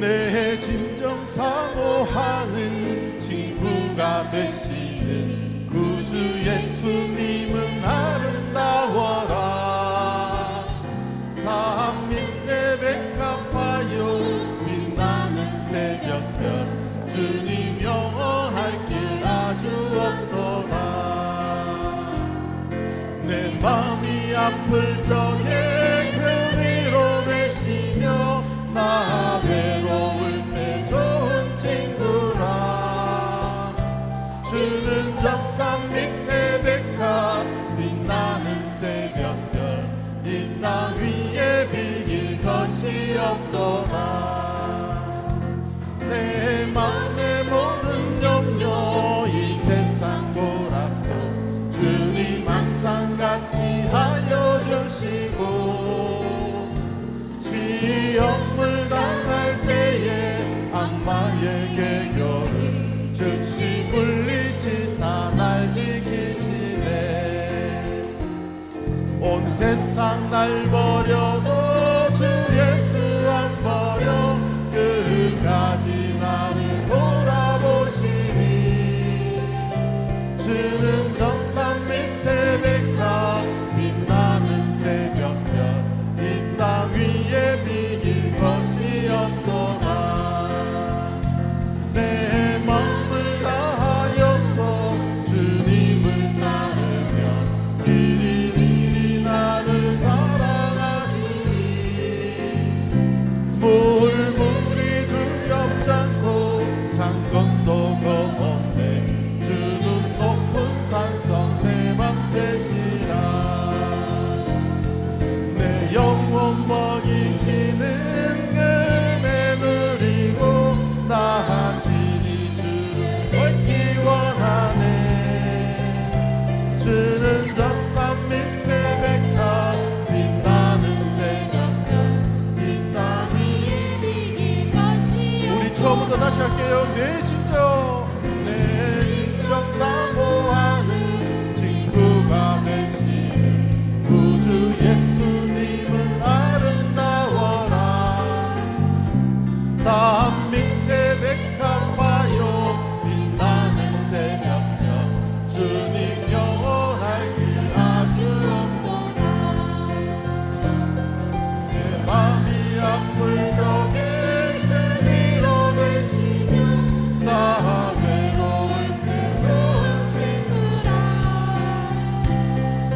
내 진정 사모하는 친구가 되시는 구주 예수님은 아름다워라. 삶 밑에 백합화요 빛나는 새벽별 주님 영원할 길 아주 없도다. 내 마음이 아플 적에 그 위로 되시며 나 외로울 때 좋은 친구라. 주는 젖산 밑에 백합 빛나는 새벽별 이 땅 위에 비길 것이 없도다. 내 마음의 모든 염려 이 세상 보라도 주님 항상 같이 하여 주시고 시험을 당할 때에 악마의 계교를 즉시 물리치사 날 지키시네. 온 세상 날 버려도 주 예수 안 버려 끝까지 나를 돌아보시니. 주는 젖산 밑에 백합 빛나는 새벽별 이 땅 위에 비길 것이 없도다. 내 마음을 다하여서 주님을 따르면 길이 나를 사랑하시니. 물이 두렵지 않고 창검도 검은데 주는 높은 산성 내 방 되시라. 내 영혼 먹이시는 은혜 누리고 나 친히 주를 걷기 원하네. 주는 젖산 밑에 백합 빛나는 새벽별 이 땅 위에 비길 것이. 우리 처음부터 다시 할게요. 내 진정 사모하는 친구가 되시는 구주 예수님은 아름다워라. 삶 밑에 백합화요 빛나는 새벽별 주님 영원할 길 아주 없도다. 내 마음이 아플 적에 그 위로 되시며 나 외로울 때 좋은 친구라.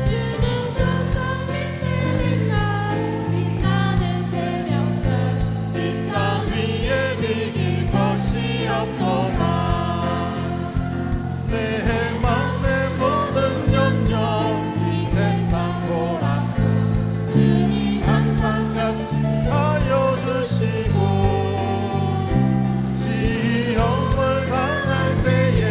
주는 젖산 밑에 백합 빛나는 새벽별 이 땅 위에 비길 것이 없도다. 내 마음의 모든 염려 이 세상 보라도 주님 항상 같이 하여 주시고 시험을 당할 때에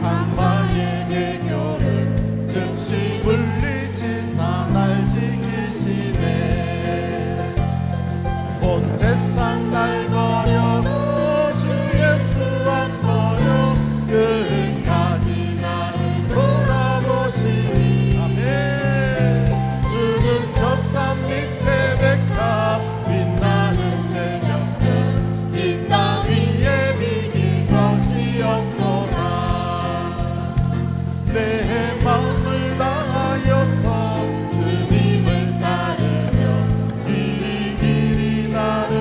악마의 계교를 즉시 물리치사 날 지키시네. 온 세상 날 버려도 주 예수 안 버려 끝까지 나를 돌아보시니. 아멘. 주는 젖산 밑에 백합 빛나는 새벽별 이 땅 위에 비길 것이 없도다. 내 마음을 다하여서 주님을 따르며 길이 나를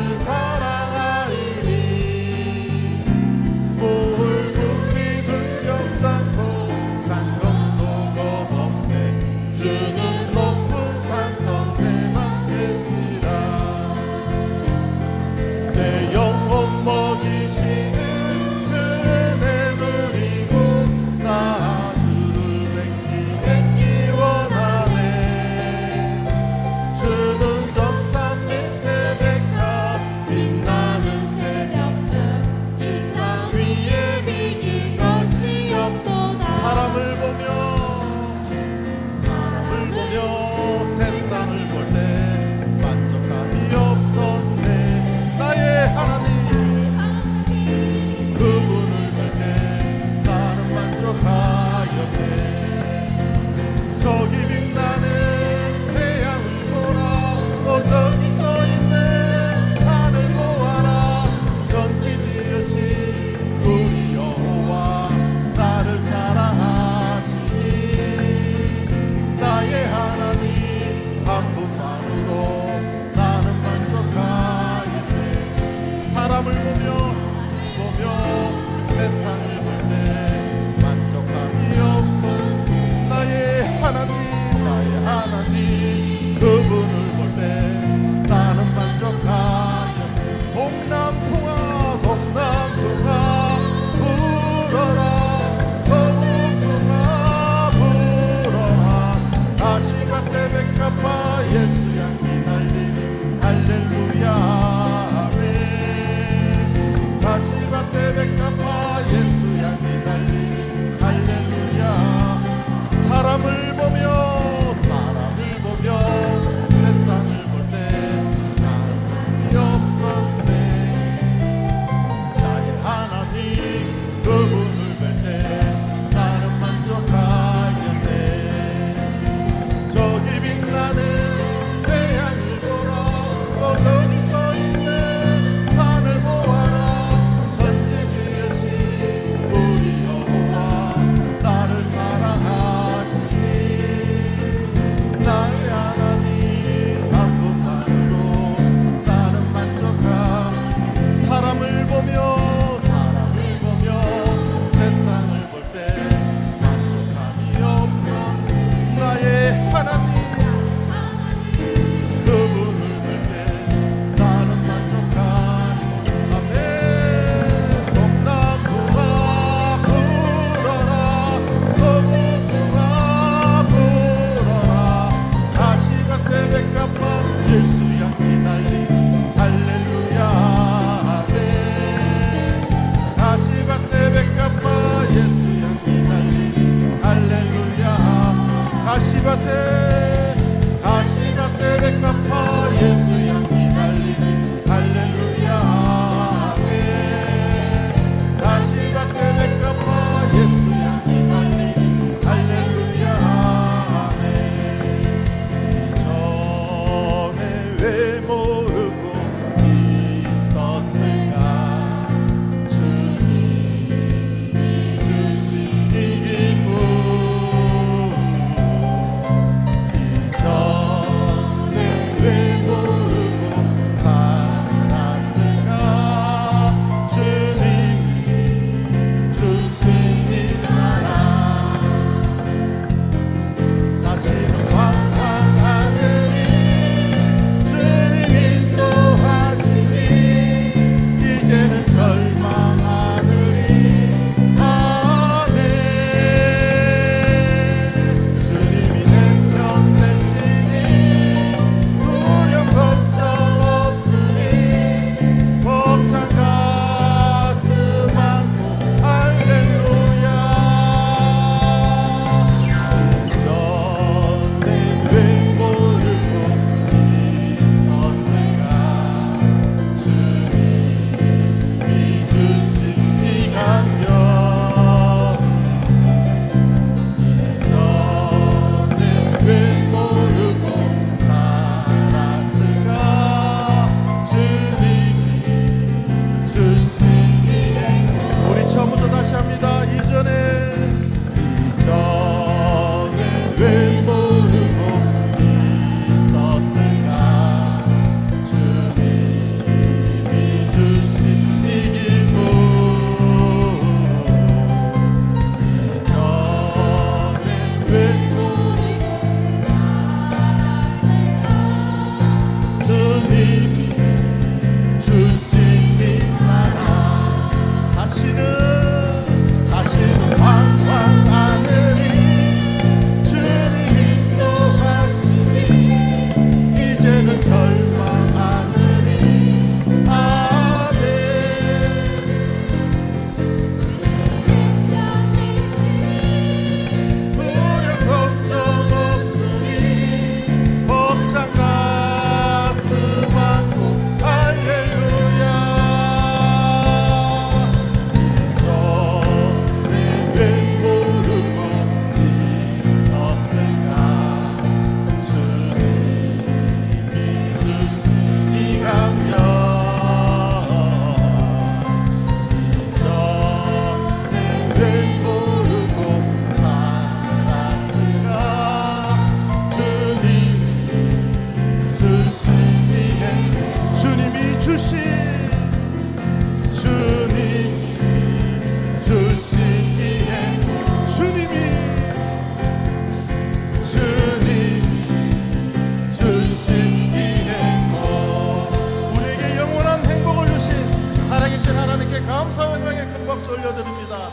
감사 영광의 큰 박수 올려드립니다.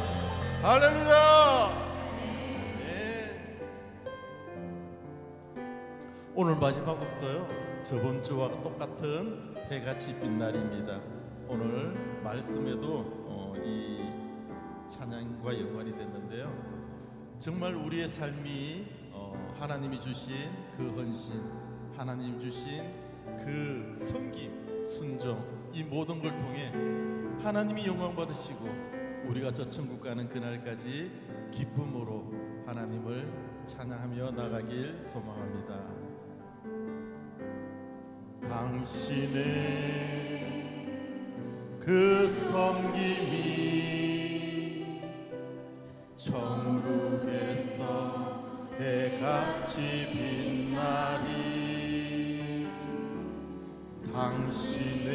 할렐루야. 오늘 마지막 곡도요, 저번 주와 똑같은 해같이 빛 날입니다. 오늘 말씀에도 이 찬양과 연관이 됐는데요, 정말 우리의 삶이 하나님이 주신 그 헌신, 하나님 주신 그 섬김, 순종, 이 모든 걸 통해 하나님이 영광 받으시고 우리가 저 천국 가는 그날까지 기쁨으로 하나님을 찬양하며 나가길 소망합니다. 당신의 그 섬김이 천국에서 해같이 빛나리. 당신의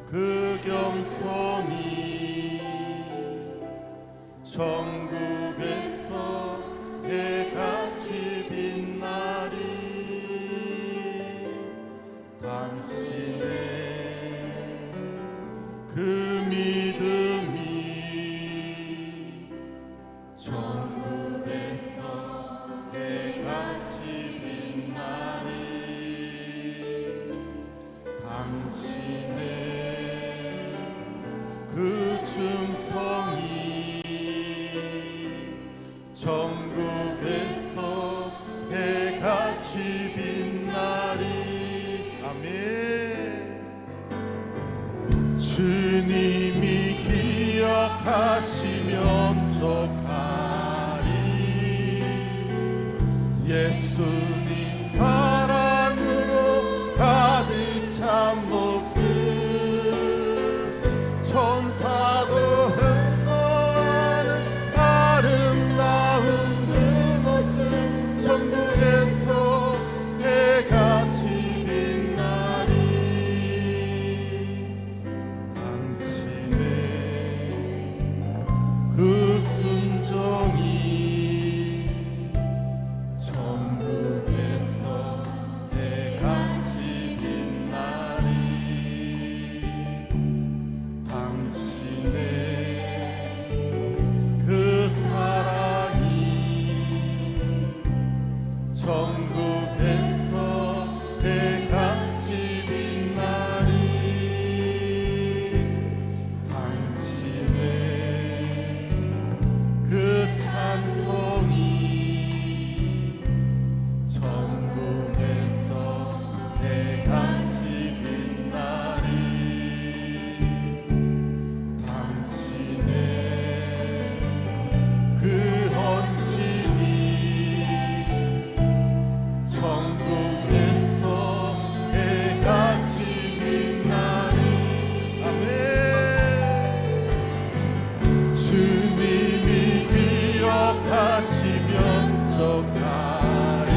그 겸손이 천국에서 해같이 빛나리. 당신의 그 믿음이 천국에서 해같이 빛나리. 당신의 그 충성이 천국에서 해같이 빛나리. 아멘. 주님이 기억하시면 족하리. 예수님 사랑으로 가득 찬 모습, 천사도 흠모하는 아름다운 그 모습, 천국에서 해같이 빛나리. 당신의 그 순종이 천국에서 해같이 빛나리. 당신의 그 사랑이 천국에서 해같이 빛나리. 당신의 그 찬송이 천국에서 해같이 빛나리. 당신의 그 헌신이 천국에서 해같이 빛나리. 아멘. 주님이 기억하시면 족하리.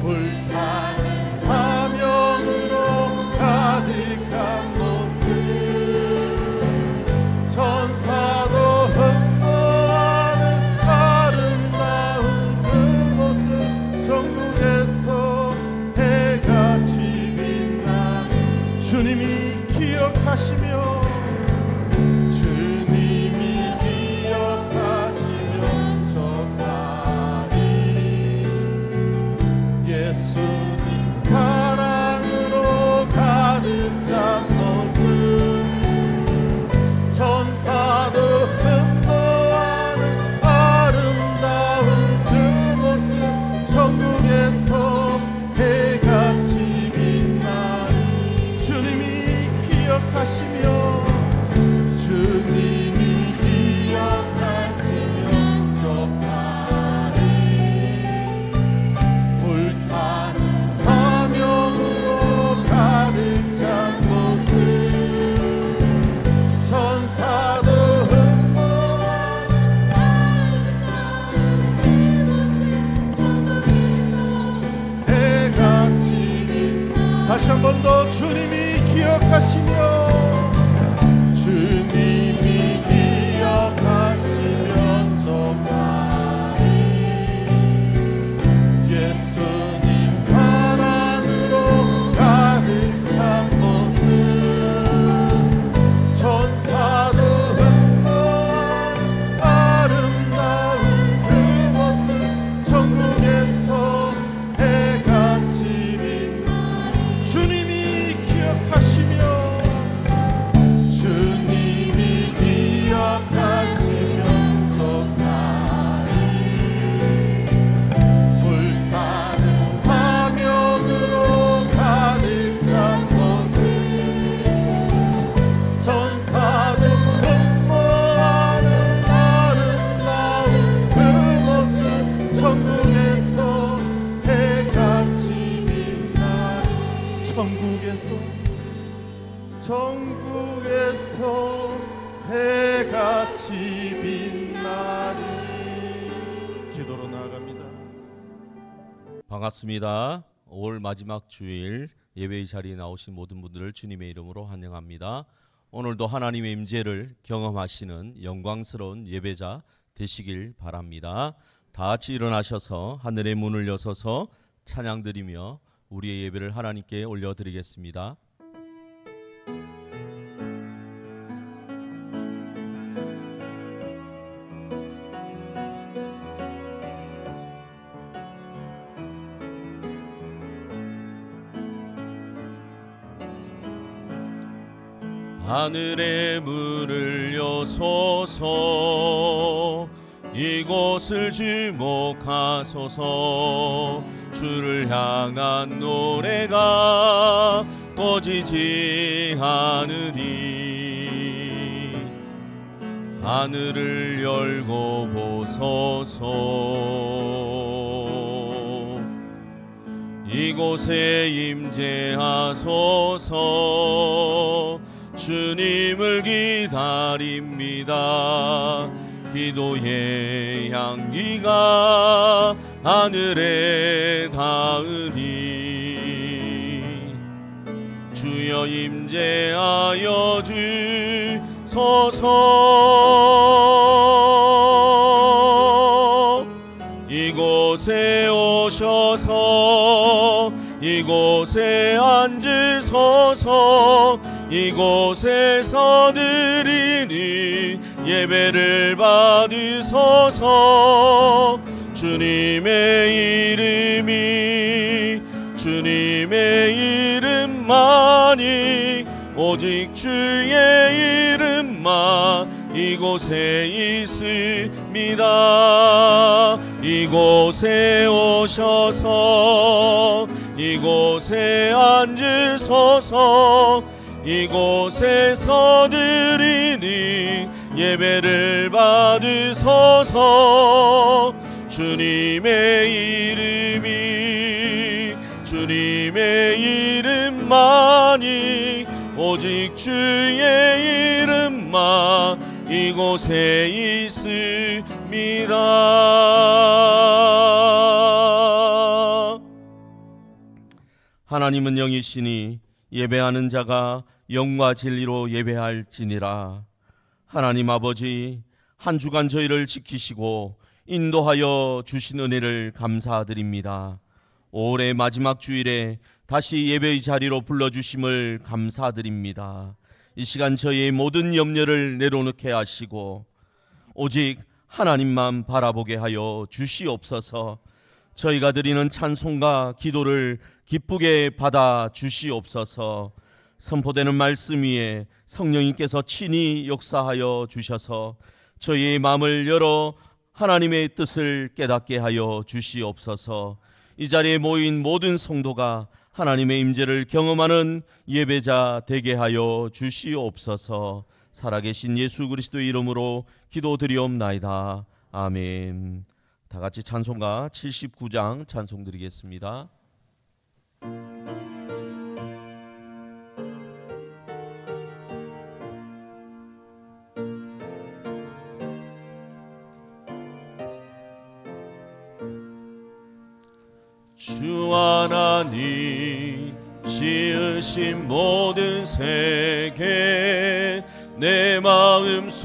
불타는 사명으로 가득한 모습, 천사도 흠모하는 아름다운 그 모습, 천국에서 해같이 빛나리. 주님이 기억하시며 주님이 기억하시면 족하리. 예수님 사랑으로 가득 찬 모습, 천사도 흠모하는 아름다운 그 모습, 천국에서 해같이 빛나리. 주님이 기억하시며 주님이 기억하시면 족하리. 불타는 사명으로 가득 찬 모습, 천사도 흠모하는 해같이 빛나리. 다시 한 번 더 주님이 기억하시며 주님이 기억하시면 족하리. 예수님 사랑으로 가득 찬 모습, 천국에서 해같이 빛나리. 기도로 나아갑니다. 반갑습니다. 5월 마지막 주일 예배의 자리에 나오신 모든 분들을 주님의 이름으로 환영합니다. 오늘도 하나님의 임재를 경험하시는 영광스러운 예배자 되시길 바랍니다. 다 같이 일어나셔서 하늘의 문을 여서서 찬양드리며 우리의 예배를 하나님께 올려드리겠습니다. 하늘의 문을 여소서 이곳을 주목하소서. 주를 향한 노래가 꺼지지 않으리. 하늘을 열고 보소서. 이곳에 임재하소서. 주님을 기다립니다. 기도의 향기가 하늘에 닿으리. 주여 임재하여 주소서. 이곳에 오셔서 이곳에 앉으소서. 이곳에서 드리니 예배를 받으소서. 주님의 이름만이 오직 주의 이름만 이곳에 있습니다. 이곳에 오셔서 이곳에 앉으소서. 이곳에서 드리니 예배를 받으소서. 주님의 이름만이 오직 주의 이름만 이곳에 있습니다. 하나님은 영이시니 예배하는 자가 영과 진리로 예배할지니라. 하나님 아버지, 한 주간 저희를 지키시고 인도하여 주신 은혜를 감사드립니다. 올해 마지막 주일에 다시 예배의 자리로 불러주심을 감사드립니다. 이 시간 저희의 모든 염려를 내려놓게 하시고 오직 하나님만 바라보게 하여 주시옵소서. 저희가 드리는 찬송과 기도를 기쁘게 받아 주시옵소서. 선포되는 말씀 위에 성령님께서 친히 역사하여 주셔서 저희의 마음을 열어 하나님의 뜻을 깨닫게 하여 주시옵소서. 이 자리에 모인 모든 성도가 하나님의 임재를 경험하는 예배자 되게 하여 주시옵소서. 살아계신 예수 그리스도의 이름으로 기도드리옵나이다. 아멘. 다 같이 찬송가 79장 찬송 드리겠습니다. 주 하나님 지으신 모든 세계 내 마음속에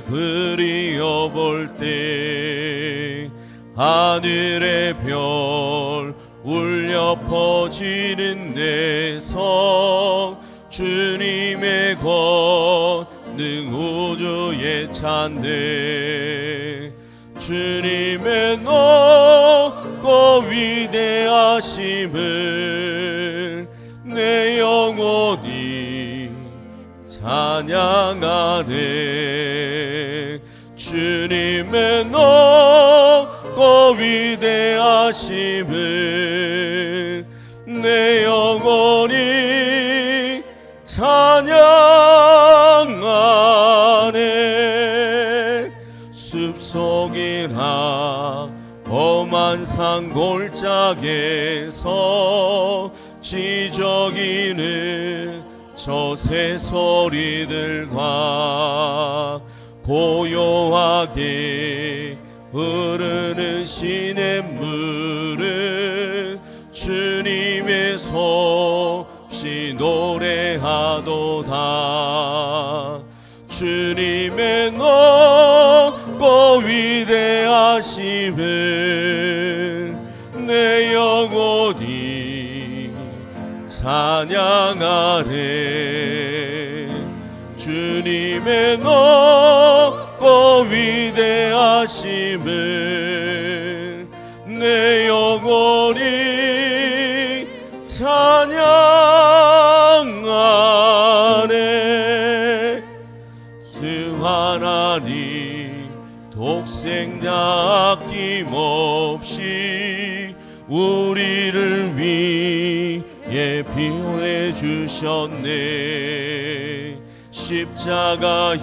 그리워볼 때 하늘의 별 울려 퍼지는 내 성 주님의 권능 우주에 찬네. 주님의 높고 위대하심을 내 영혼이 찬양하네. 주님의 높고 위대하심을 내 영혼이 찬양하네. 숲속이나 험한 산 골짜기에서 지저귀는 저 새소리들과 고요하게 흐르는 시냇물은 주님의 섭씨 노래하도다. 주님의 높고 위대하심을 내 영혼이 찬양하네. 주님의 높고 위대하심을 내 영혼이 찬양하네. 주 하나님 독생자 아낌없이 우리를 위해 비유해 주셨네. 십자가에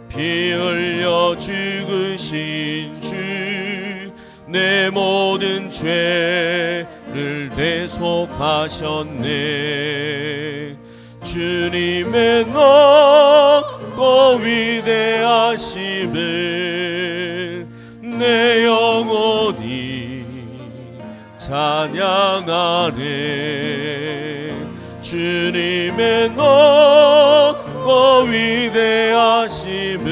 피 흘려 죽으신 주 내 모든 죄를 대속하셨네. 주님의 높고 위대하심을 내 영혼이 찬양하네. 주님의 높고 위대하심을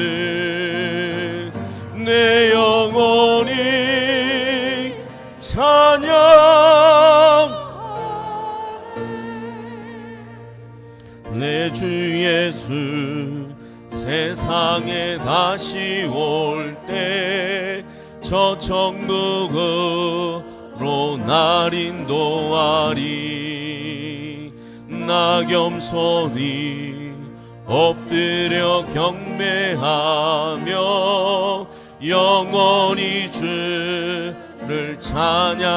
내 영혼이 찬양하네. 내 주 예수 세상에 다시 올 때 저 천국으로 날 인도하리. 나 겸손히 엎드려 경배하며 영원히 주를 찬양하리라.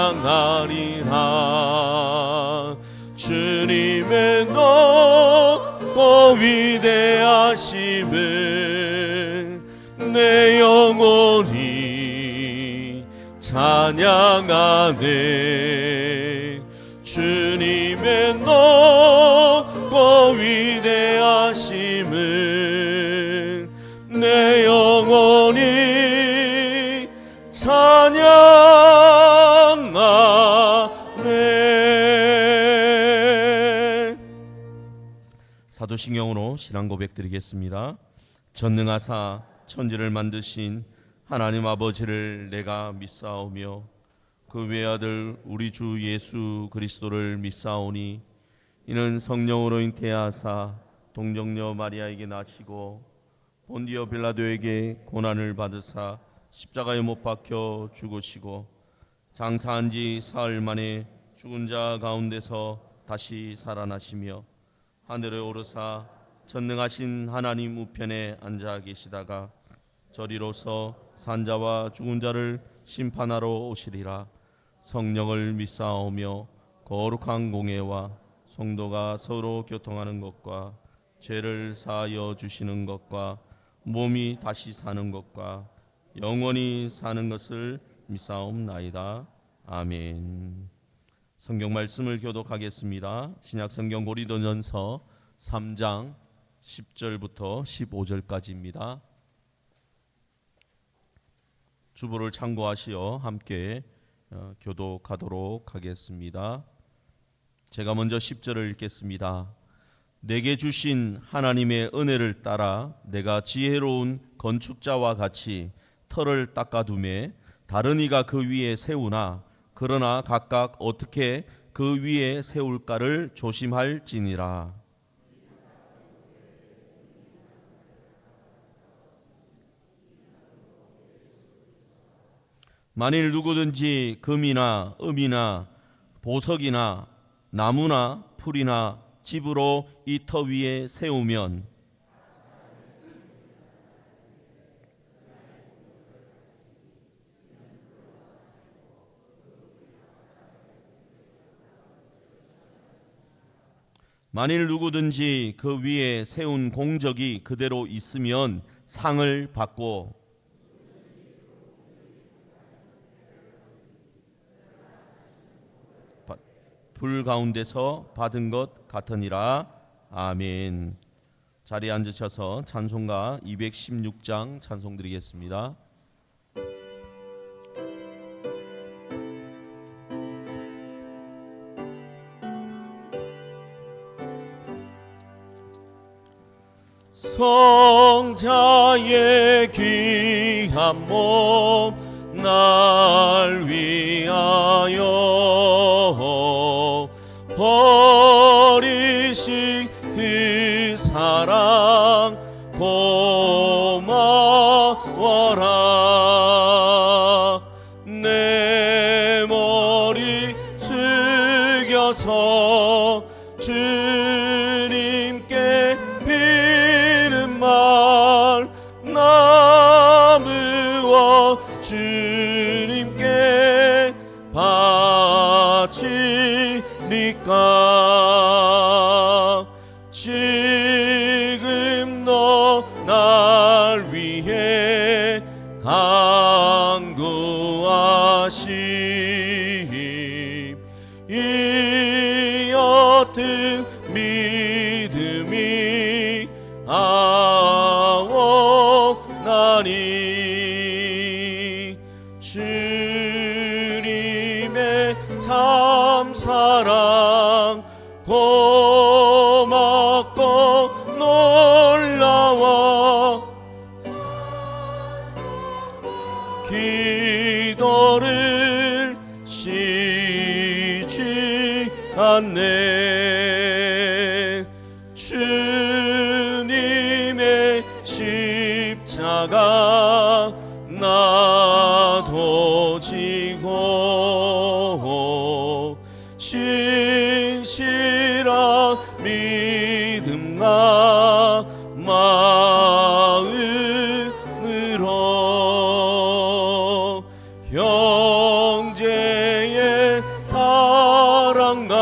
주님의 높고 위대하심을 내 영혼이 찬양하네. 주님의 높고 위대하심을 내 영혼이 찬양하네. 사도신경으로 신앙 고백 드리겠습니다. 전능하사 천지를 만드신 하나님 아버지를 내가 믿사오며 그 외아들 우리 주 예수 그리스도를 믿사오니 이는 성령으로 잉태하사 동정녀 마리아에게 나시고 본디오 빌라도에게 고난을 받으사 십자가에 못 박혀 죽으시고 장사한 지 사흘 만에 죽은 자 가운데서 다시 살아나시며 하늘에 오르사 전능하신 하나님 우편에 앉아 계시다가 저리로서 산자와 죽은 자를 심판하러 오시리라. 성령을 믿사오며 거룩한 공예와 성도가 서로 교통하는 것과 죄를 사하여 주시는 것과 몸이 다시 사는 것과 영원히 사는 것을 믿사옵나이다. 아멘. 성경 말씀을 교독하겠습니다. 신약성경 고린도전서 3장 10절부터 15절까지입니다. 주보를 참고하시어 함께 교독하도록 하겠습니다. 제가 먼저 10절을 읽겠습니다. 내게 주신 하나님의 은혜를 따라 내가 지혜로운 건축자와 같이 터를 닦아두매 다른 이가 그 위에 세우나 그러나 각각 어떻게 그 위에 세울까를 조심할지니라. 만일 누구든지 금이나 음이나 보석이나 나무나 풀이나 집으로 이 터 위에 세우면 만일 누구든지 그 위에 세운 공적이 그대로 있으면 상을 받고 불 가운데서 받은 것 같으니라. 아멘. 자리에 앉으셔서 찬송가 216장 찬송 드리겠습니다. 성자의 귀한 몸 날 위하여 버리신 그 사랑 고마워라. 내 머리 숙여서 주님께 비는 말 나무어 주님께 바치니까. 지금 너 날 위해 간구하심 이 어떤 믿음이 아옵나니. 주님의 참사랑 고맙고 놀라워 기도를 쉬지 않네. 주님의 십자가 나도 지고 신실한 믿음과 마음으로 형제의 사랑과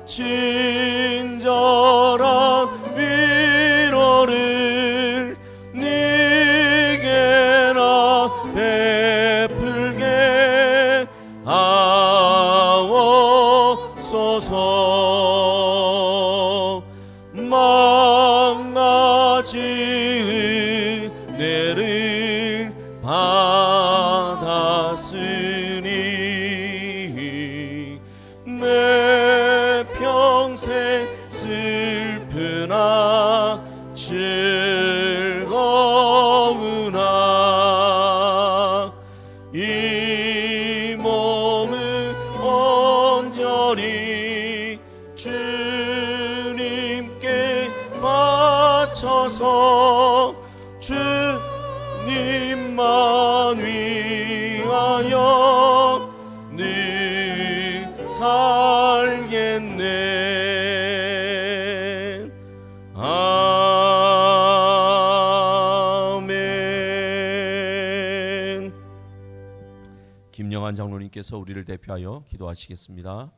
친절한 위로를 네게나 베풀게 하옵소서. 망가진 은혜를 받았으니 내 평생 슬프나 즐거우나 이 몸을 온전히 주님께 바쳐서 주님만 위하여 늘 살겠네. 아멘. 김영환 장로님께서 우리를 대표하여 기도하시겠습니다.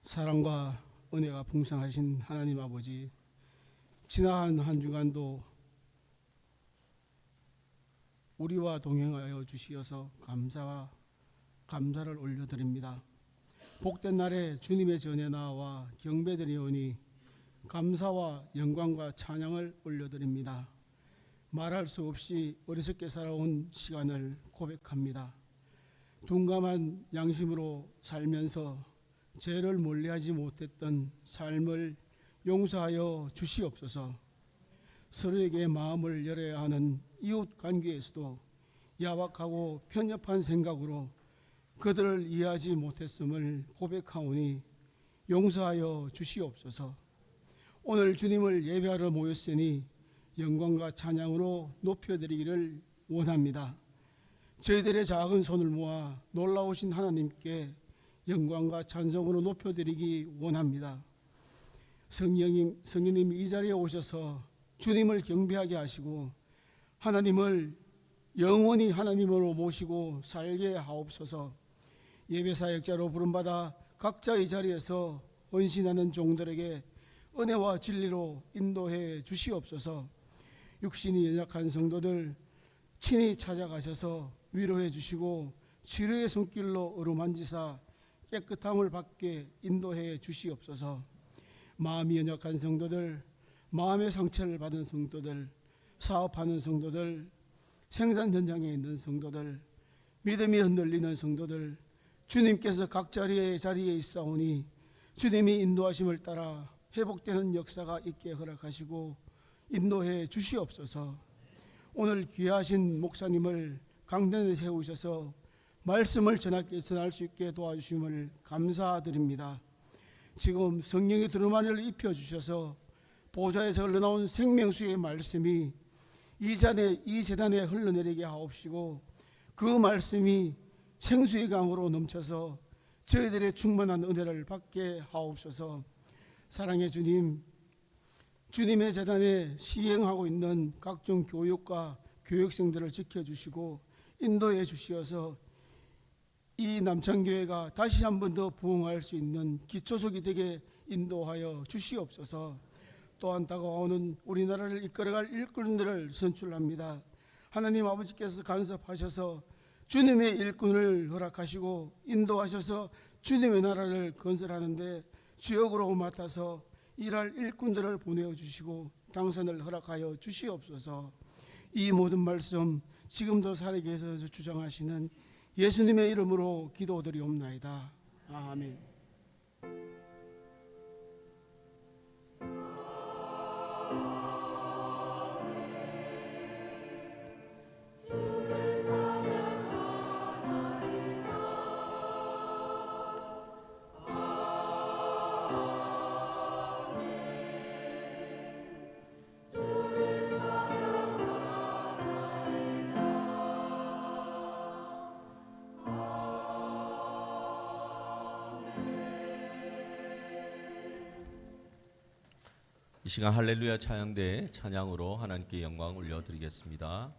사랑과 은혜가 풍성하신 하나님 아버지, 지나간 한 주간도 우리와 동행하여 주시어서 감사를 올려드립니다. 복된 날에 주님의 전에 나와 경배드리오니 감사와 영광과 찬양을 올려드립니다. 말할 수 없이 어리석게 살아온 시간을 고백합니다. 둔감한 양심으로 살면서 죄를 멀리하지 못했던 삶을 용서하여 주시옵소서. 서로에게 마음을 열어야 하는 이웃 관계에서도 야박하고 편협한 생각으로 그들을 이해하지 못했음을 고백하오니 용서하여 주시옵소서. 오늘 주님을 예배하러 모였으니 영광과 찬양으로 높여드리기를 원합니다. 저희들의 작은 손을 모아 놀라우신 하나님께 영광과 찬송으로 높여드리기 원합니다. 성령님 이 자리에 오셔서 주님을 경배하게 하시고 하나님을 영원히 하나님으로 모시고 살게 하옵소서. 예배사역자로 부름받아 각자의 자리에서 헌신하는 종들에게 은혜와 진리로 인도해 주시옵소서. 육신이 연약한 성도들 친히 찾아가셔서 위로해 주시고 치료의 손길로 어루만지사 깨끗함을 받게 인도해 주시옵소서. 마음이 연약한 성도들, 마음의 상처를 받은 성도들, 사업하는 성도들, 생산 현장에 있는 성도들, 믿음이 흔들리는 성도들, 주님께서 각 자리에 있사오니 주님이 인도하심을 따라 회복되는 역사가 있게 허락하시고 인도해 주시옵소서. 오늘 귀하신 목사님을 강단에 세우셔서 말씀을 전할 수 있게 도와주심을 감사드립니다. 지금 성령의 두루마리를 입혀주셔서 보좌에서 흘러나온 생명수의 말씀이 이 재단에 흘러내리게 하옵시고 그 말씀이 생수의 강으로 넘쳐서 저희들의 충만한 은혜를 받게 하옵소서. 사랑의 주님, 주님의 재단에 시행하고 있는 각종 교육과 교육생들을 지켜주시고 인도해 주시어서 이 남창교회가 다시 한 번 더 부흥할 수 있는 기초석이 되게 인도하여 주시옵소서. 또한 다가오는 우리나라를 이끌어갈 일꾼들을 선출합니다. 하나님 아버지께서 간섭하셔서 주님의 일꾼을 허락하시고 인도하셔서 주님의 나라를 건설하는데 주역으로 맡아서 일할 일꾼들을 보내주시고 당선을 허락하여 주시옵소서. 이 모든 말씀 지금도 살아계셔서 주장하시는 예수님의 이름으로 기도드리옵나이다. 아멘. 이 시간 할렐루야 찬양대 찬양으로 하나님께 영광 올려드리겠습니다.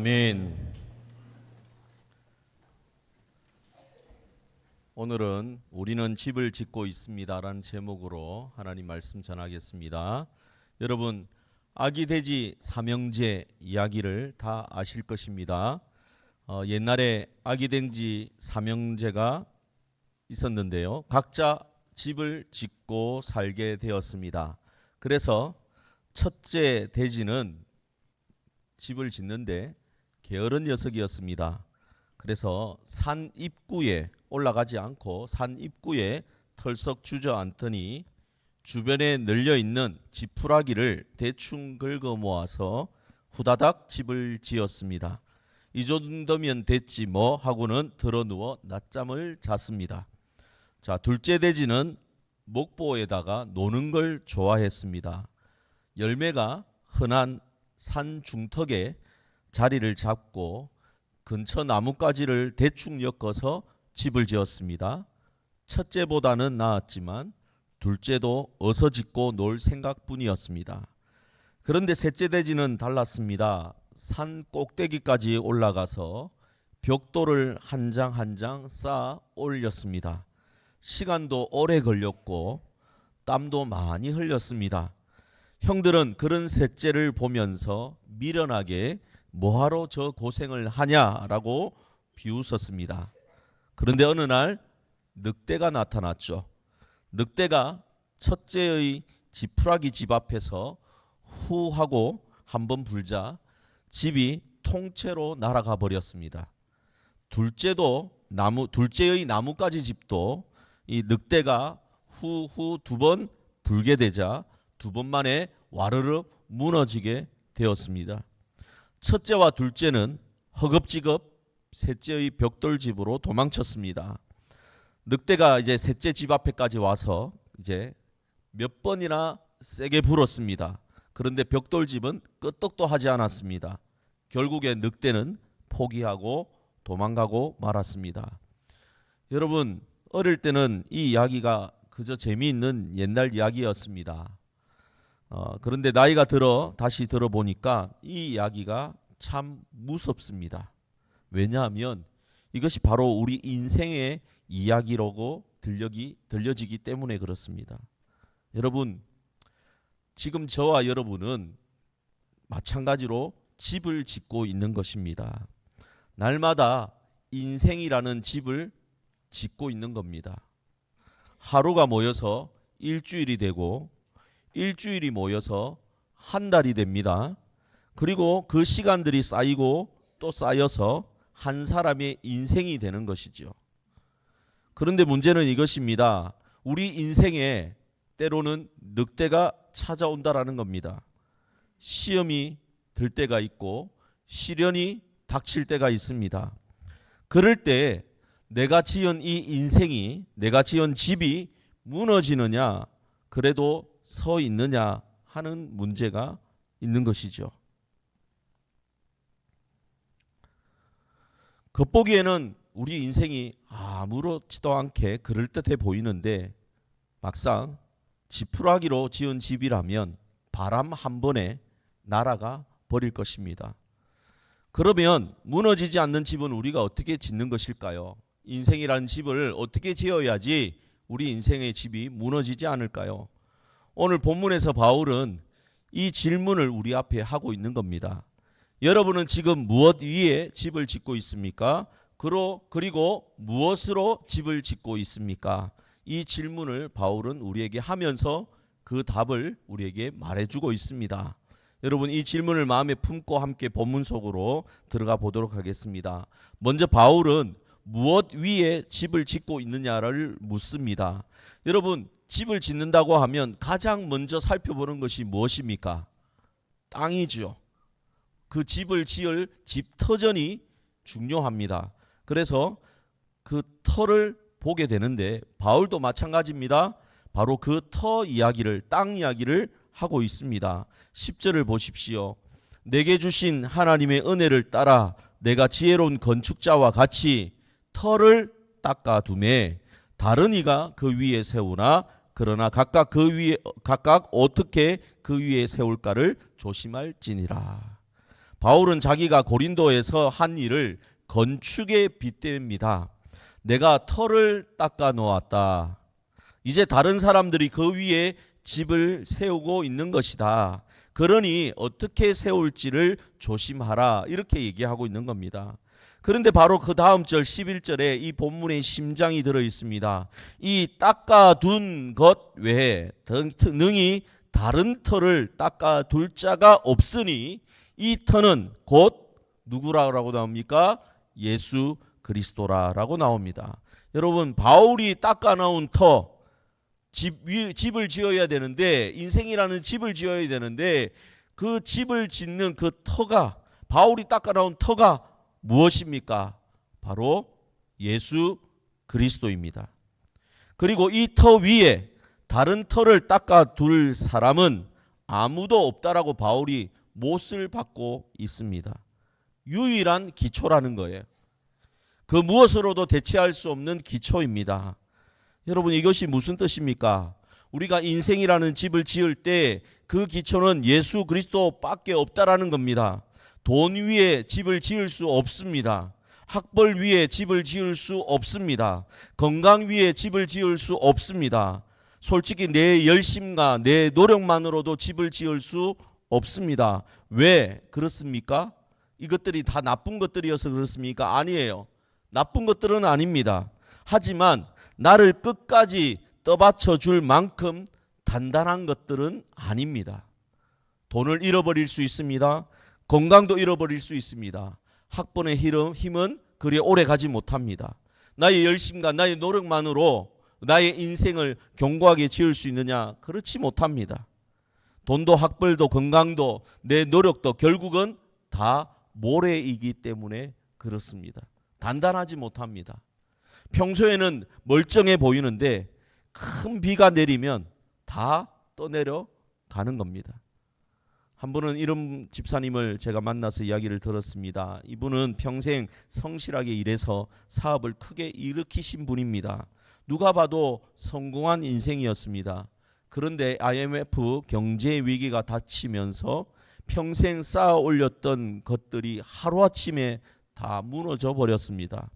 아멘. 오늘은 우리는 집을 짓고 있습니다라는 제목으로 하나님 말씀 전하겠습니다. 여러분, 아기 돼지 삼형제 이야기를 다 아실 것입니다. 옛날에 아기 돼지 삼형제가 있었는데요. 각자 집을 짓고 살게 되었습니다. 그래서 첫째 돼지는 집을 짓는데 게으른 녀석이었습니다. 그래서 산 입구에 올라가지 않고 산 입구에 털썩 주저앉더니 주변에 널려있는 지푸라기를 대충 긁어 모아서 후다닥 집을 지었습니다. 이 정도면 됐지 뭐 하고는 드러누워 낮잠을 잤습니다. 자, 둘째 돼지는 목보에다가 노는 걸 좋아했습니다. 열매가 흔한 산 중턱에 자리를 잡고 근처 나뭇가지를 대충 엮어서 집을 지었습니다. 첫째보다는 나았지만 둘째도 어서 짓고 놀 생각뿐이었습니다. 그런데 셋째 돼지는 달랐습니다. 산 꼭대기까지 올라가서 벽돌을 한 장 한 장 쌓아 올렸습니다. 시간도 오래 걸렸고 땀도 많이 흘렸습니다. 형들은 그런 셋째를 보면서 미련하게 뭐하러 저 고생을 하냐라고 비웃었습니다. 그런데 어느 날 늑대가 나타났죠. 늑대가 첫째의 지푸라기 집 앞에서 후 하고 한번 불자 집이 통째로 날아가 버렸습니다. 둘째의 나뭇가지 집도 이 늑대가 후후 두 번 불게 되자 두 번 만에 와르르 무너지게 되었습니다. 첫째와 둘째는 허겁지겁 셋째의 벽돌집으로 도망쳤습니다. 늑대가 이제 셋째 집 앞에까지 와서 이제 몇 번이나 세게 불었습니다. 그런데 벽돌집은 끄떡도 하지 않았습니다. 결국에 늑대는 포기하고 도망가고 말았습니다. 여러분, 어릴 때는 이 이야기가 그저 재미있는 옛날 이야기였습니다. 그런데 나이가 들어 다시 들어보니까 이 이야기가 참 무섭습니다. 왜냐하면 이것이 바로 우리 인생의 이야기라고 들려지기 때문에 그렇습니다. 여러분, 지금 저와 여러분은 마찬가지로 집을 짓고 있는 것입니다. 날마다 인생이라는 집을 짓고 있는 겁니다. 하루가 모여서 일주일이 되고 일주일이 모여서 한 달이 됩니다. 그리고 그 시간들이 쌓이고 또 쌓여서 한 사람의 인생이 되는 것이죠. 그런데 문제는 이것입니다. 우리 인생에 때로는 늑대가 찾아온다라는 겁니다. 시험이 들 때가 있고 시련이 닥칠 때가 있습니다. 그럴 때 내가 지은 이 인생이, 내가 지은 집이 무너지느냐, 그래도 서 있느냐 하는 문제가 있는 것이죠. 겉보기에는 우리 인생이 아무렇지도 않게 그럴듯해 보이는데 막상 지푸라기로 지은 집이라면 바람 한 번에 날아가 버릴 것입니다. 그러면 무너지지 않는 집은 우리가 어떻게 짓는 것일까요? 인생이라는 집을 어떻게 지어야지 우리 인생의 집이 무너지지 않을까요? 오늘 본문에서 바울은 이 질문을 우리 앞에 하고 있는 겁니다. 여러분은 지금 무엇 위에 집을 짓고 있습니까? 그리고 무엇으로 집을 짓고 있습니까? 이 질문을 바울은 우리에게 하면서 그 답을 우리에게 말해주고 있습니다. 여러분, 이 질문을 마음에 품고 함께 본문 속으로 들어가 보도록 하겠습니다. 먼저 바울은 무엇 위에 집을 짓고 있느냐를 묻습니다. 여러분, 집을 짓는다고 하면 가장 먼저 살펴보는 것이 무엇입니까? 땅이죠. 그 집을 지을 집터전이 중요합니다. 그래서 그 터를 보게 되는데 바울도 마찬가지입니다. 바로 그 터 이야기를, 땅 이야기를 하고 있습니다. 10절을 보십시오. 내게 주신 하나님의 은혜를 따라 내가 지혜로운 건축자와 같이 터를 닦아두매 다른 이가 그 위에 세우나 그러나 각각 어떻게 그 위에 세울까를 조심할지니라. 바울은 자기가 고린도에서 한 일을 건축에 빗댑니다. 내가 터를 닦아 놓았다. 이제 다른 사람들이 그 위에 집을 세우고 있는 것이다. 그러니 어떻게 세울지를 조심하라. 이렇게 얘기하고 있는 겁니다. 그런데 바로 그 다음 절 11절에 이 본문의 심장이 들어 있습니다. 이 닦아둔 것 외에 능히 다른 터를 닦아둘 자가 없으니 이 터는 곧 누구라고 나옵니까? 예수 그리스도라라고 나옵니다. 여러분, 바울이 닦아놓은 터, 집을 지어야 되는데, 인생이라는 집을 지어야 되는데, 그 집을 짓는 그 터가, 바울이 닦아놓은 터가 무엇입니까? 바로 예수 그리스도입니다. 그리고 이 터 위에 다른 터를 닦아둘 사람은 아무도 없다라고 바울이 못을 받고 있습니다. 유일한 기초라는 거예요. 그 무엇으로도 대체할 수 없는 기초입니다. 여러분, 이것이 무슨 뜻입니까? 우리가 인생이라는 집을 지을 때 그 기초는 예수 그리스도밖에 없다라는 겁니다. 돈 위에 집을 지을 수 없습니다. 학벌 위에 집을 지을 수 없습니다. 건강 위에 집을 지을 수 없습니다. 솔직히 내 열심과 내 노력만으로도 집을 지을 수 없습니다. 왜 그렇습니까? 이것들이 다 나쁜 것들이어서 그렇습니까? 아니에요. 나쁜 것들은 아닙니다. 하지만 나를 끝까지 떠받쳐 줄 만큼 단단한 것들은 아닙니다. 돈을 잃어버릴 수 있습니다. 건강도 잃어버릴 수 있습니다. 학번의 힘은 그리 오래 가지 못합니다. 나의 열심과 나의 노력만으로 나의 인생을 견고하게 지을 수 있느냐? 그렇지 못합니다. 돈도 학벌도 건강도 내 노력도 결국은 다 모래이기 때문에 그렇습니다. 단단하지 못합니다. 평소에는 멀쩡해 보이는데 큰 비가 내리면 다 떠내려 가는 겁니다. 한 분은 이런 집사님을 제가 만나서 이야기를 들었습니다. 이분은 평생 성실하게 일해서 사업을 크게 일으키신 분입니다. 누가 봐도 성공한 인생이었습니다. 그런데 IMF 경제 위기가 닥치면서 평생 쌓아 올렸던 것들이 하루아침에 다 무너져 버렸습니다.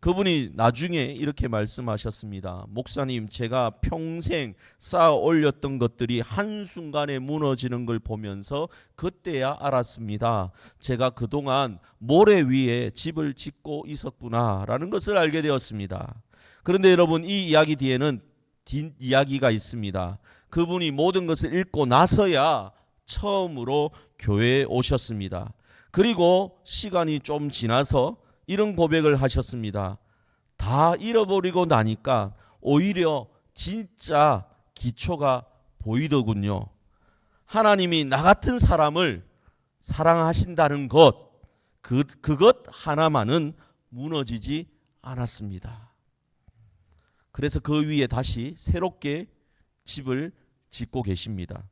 그분이 나중에 이렇게 말씀하셨습니다. 목사님, 제가 평생 쌓아 올렸던 것들이 한순간에 무너지는 걸 보면서 그때야 알았습니다. 제가 그동안 모래 위에 집을 짓고 있었구나라는 것을 알게 되었습니다. 그런데 여러분, 이 이야기 뒤에는 뒷이야기가 있습니다. 그분이 모든 것을 읽고 나서야 처음으로 교회에 오셨습니다. 그리고 시간이 좀 지나서 이런 고백을 하셨습니다. 다 잃어버리고 나니까 오히려 진짜 기초가 보이더군요. 하나님이 나 같은 사람을 사랑하신다는 것, 그것 하나만은 무너지지 않았습니다. 그래서 그 위에 다시 새롭게 집을 짓고 계십니다.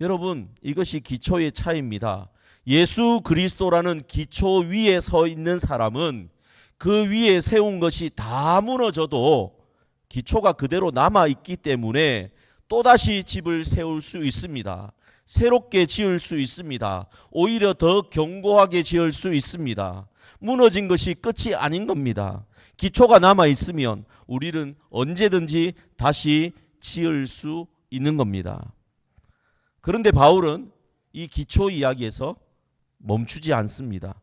여러분, 이것이 기초의 차이입니다. 예수 그리스도라는 기초 위에 서 있는 사람은 그 위에 세운 것이 다 무너져도 기초가 그대로 남아있기 때문에 또다시 집을 세울 수 있습니다. 새롭게 지을 수 있습니다. 오히려 더 견고하게 지을 수 있습니다. 무너진 것이 끝이 아닌 겁니다. 기초가 남아있으면 우리는 언제든지 다시 지을 수 있는 겁니다. 그런데 바울은 이 기초 이야기에서 멈추지 않습니다.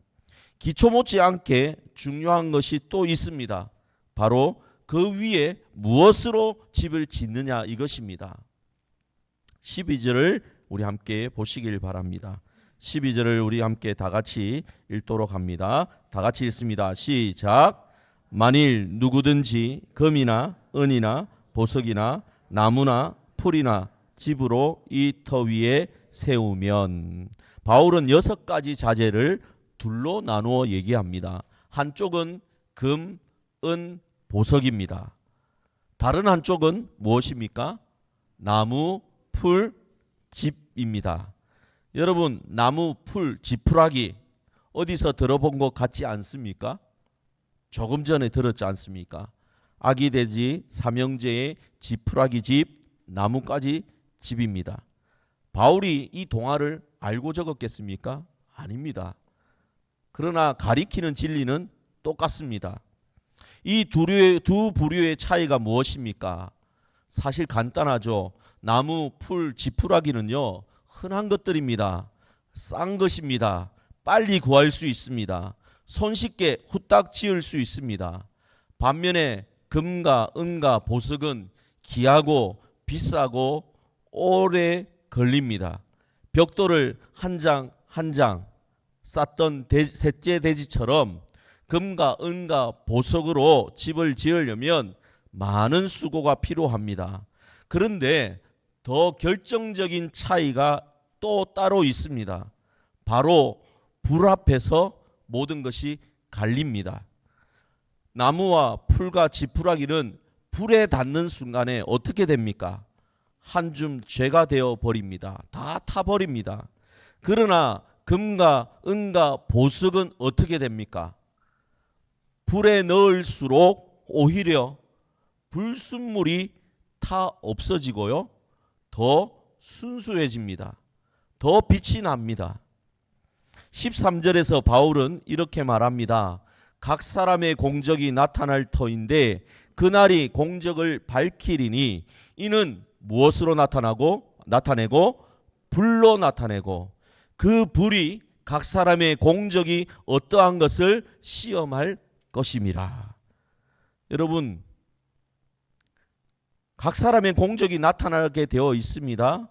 기초 못지않게 중요한 것이 또 있습니다. 바로 그 위에 무엇으로 집을 짓느냐, 이것입니다. 12절을 우리 함께 보시길 바랍니다. 12절을 우리 함께 다 같이 읽도록 합니다. 다 같이 읽습니다. 시작. 만일 누구든지 금이나 은이나 보석이나 나무나 풀이나 집으로 이 터 위에 세우면, 바울은 6가지 자재를 둘로 나누어 얘기합니다. 한쪽은 금, 은, 보석입니다. 다른 한쪽은 무엇입니까? 나무, 풀, 집입니다. 여러분, 나무, 풀, 지푸라기 어디서 들어본 것 같지 않습니까? 조금 전에 들었지 않습니까? 아기 돼지 삼형제의 지푸라기 집, 나무까지 집입니다. 바울이 이 동화를 알고 적었겠습니까? 아닙니다. 그러나 가리키는 진리는 똑같습니다. 이 두 부류의 차이가 무엇입니까? 사실 간단하죠. 나무, 풀, 지푸라기는요, 흔한 것들입니다. 싼 것입니다. 빨리 구할 수 있습니다. 손쉽게 후딱 지을 수 있습니다. 반면에 금과 은과 보석은 귀하고 비싸고 오래 걸립니다. 벽돌을 한 장 한 장 쌓던 셋째 대지처럼 금과 은과 보석으로 집을 지으려면 많은 수고가 필요합니다. 그런데 더 결정적인 차이가 또 따로 있습니다. 바로 불 앞에서 모든 것이 갈립니다. 나무와 풀과 지푸라기는 불에 닿는 순간에 어떻게 됩니까? 한 줌 죄가 되어 버립니다. 다 타버립니다. 그러나 금과 은과 보석은 어떻게 됩니까? 불에 넣을수록 오히려 불순물이 다 없어지고요, 더 순수해집니다. 더 빛이 납니다. 13절에서 바울은 이렇게 말합니다. 각 사람의 공적이 나타날 터인데 그날이 공적을 밝히리니 이는 무엇으로 나타내고 불로 나타내고 그 불이 각 사람의 공적이 어떠한 것을 시험할 것임이라. 여러분, 각 사람의 공적이 나타나게 되어 있습니다.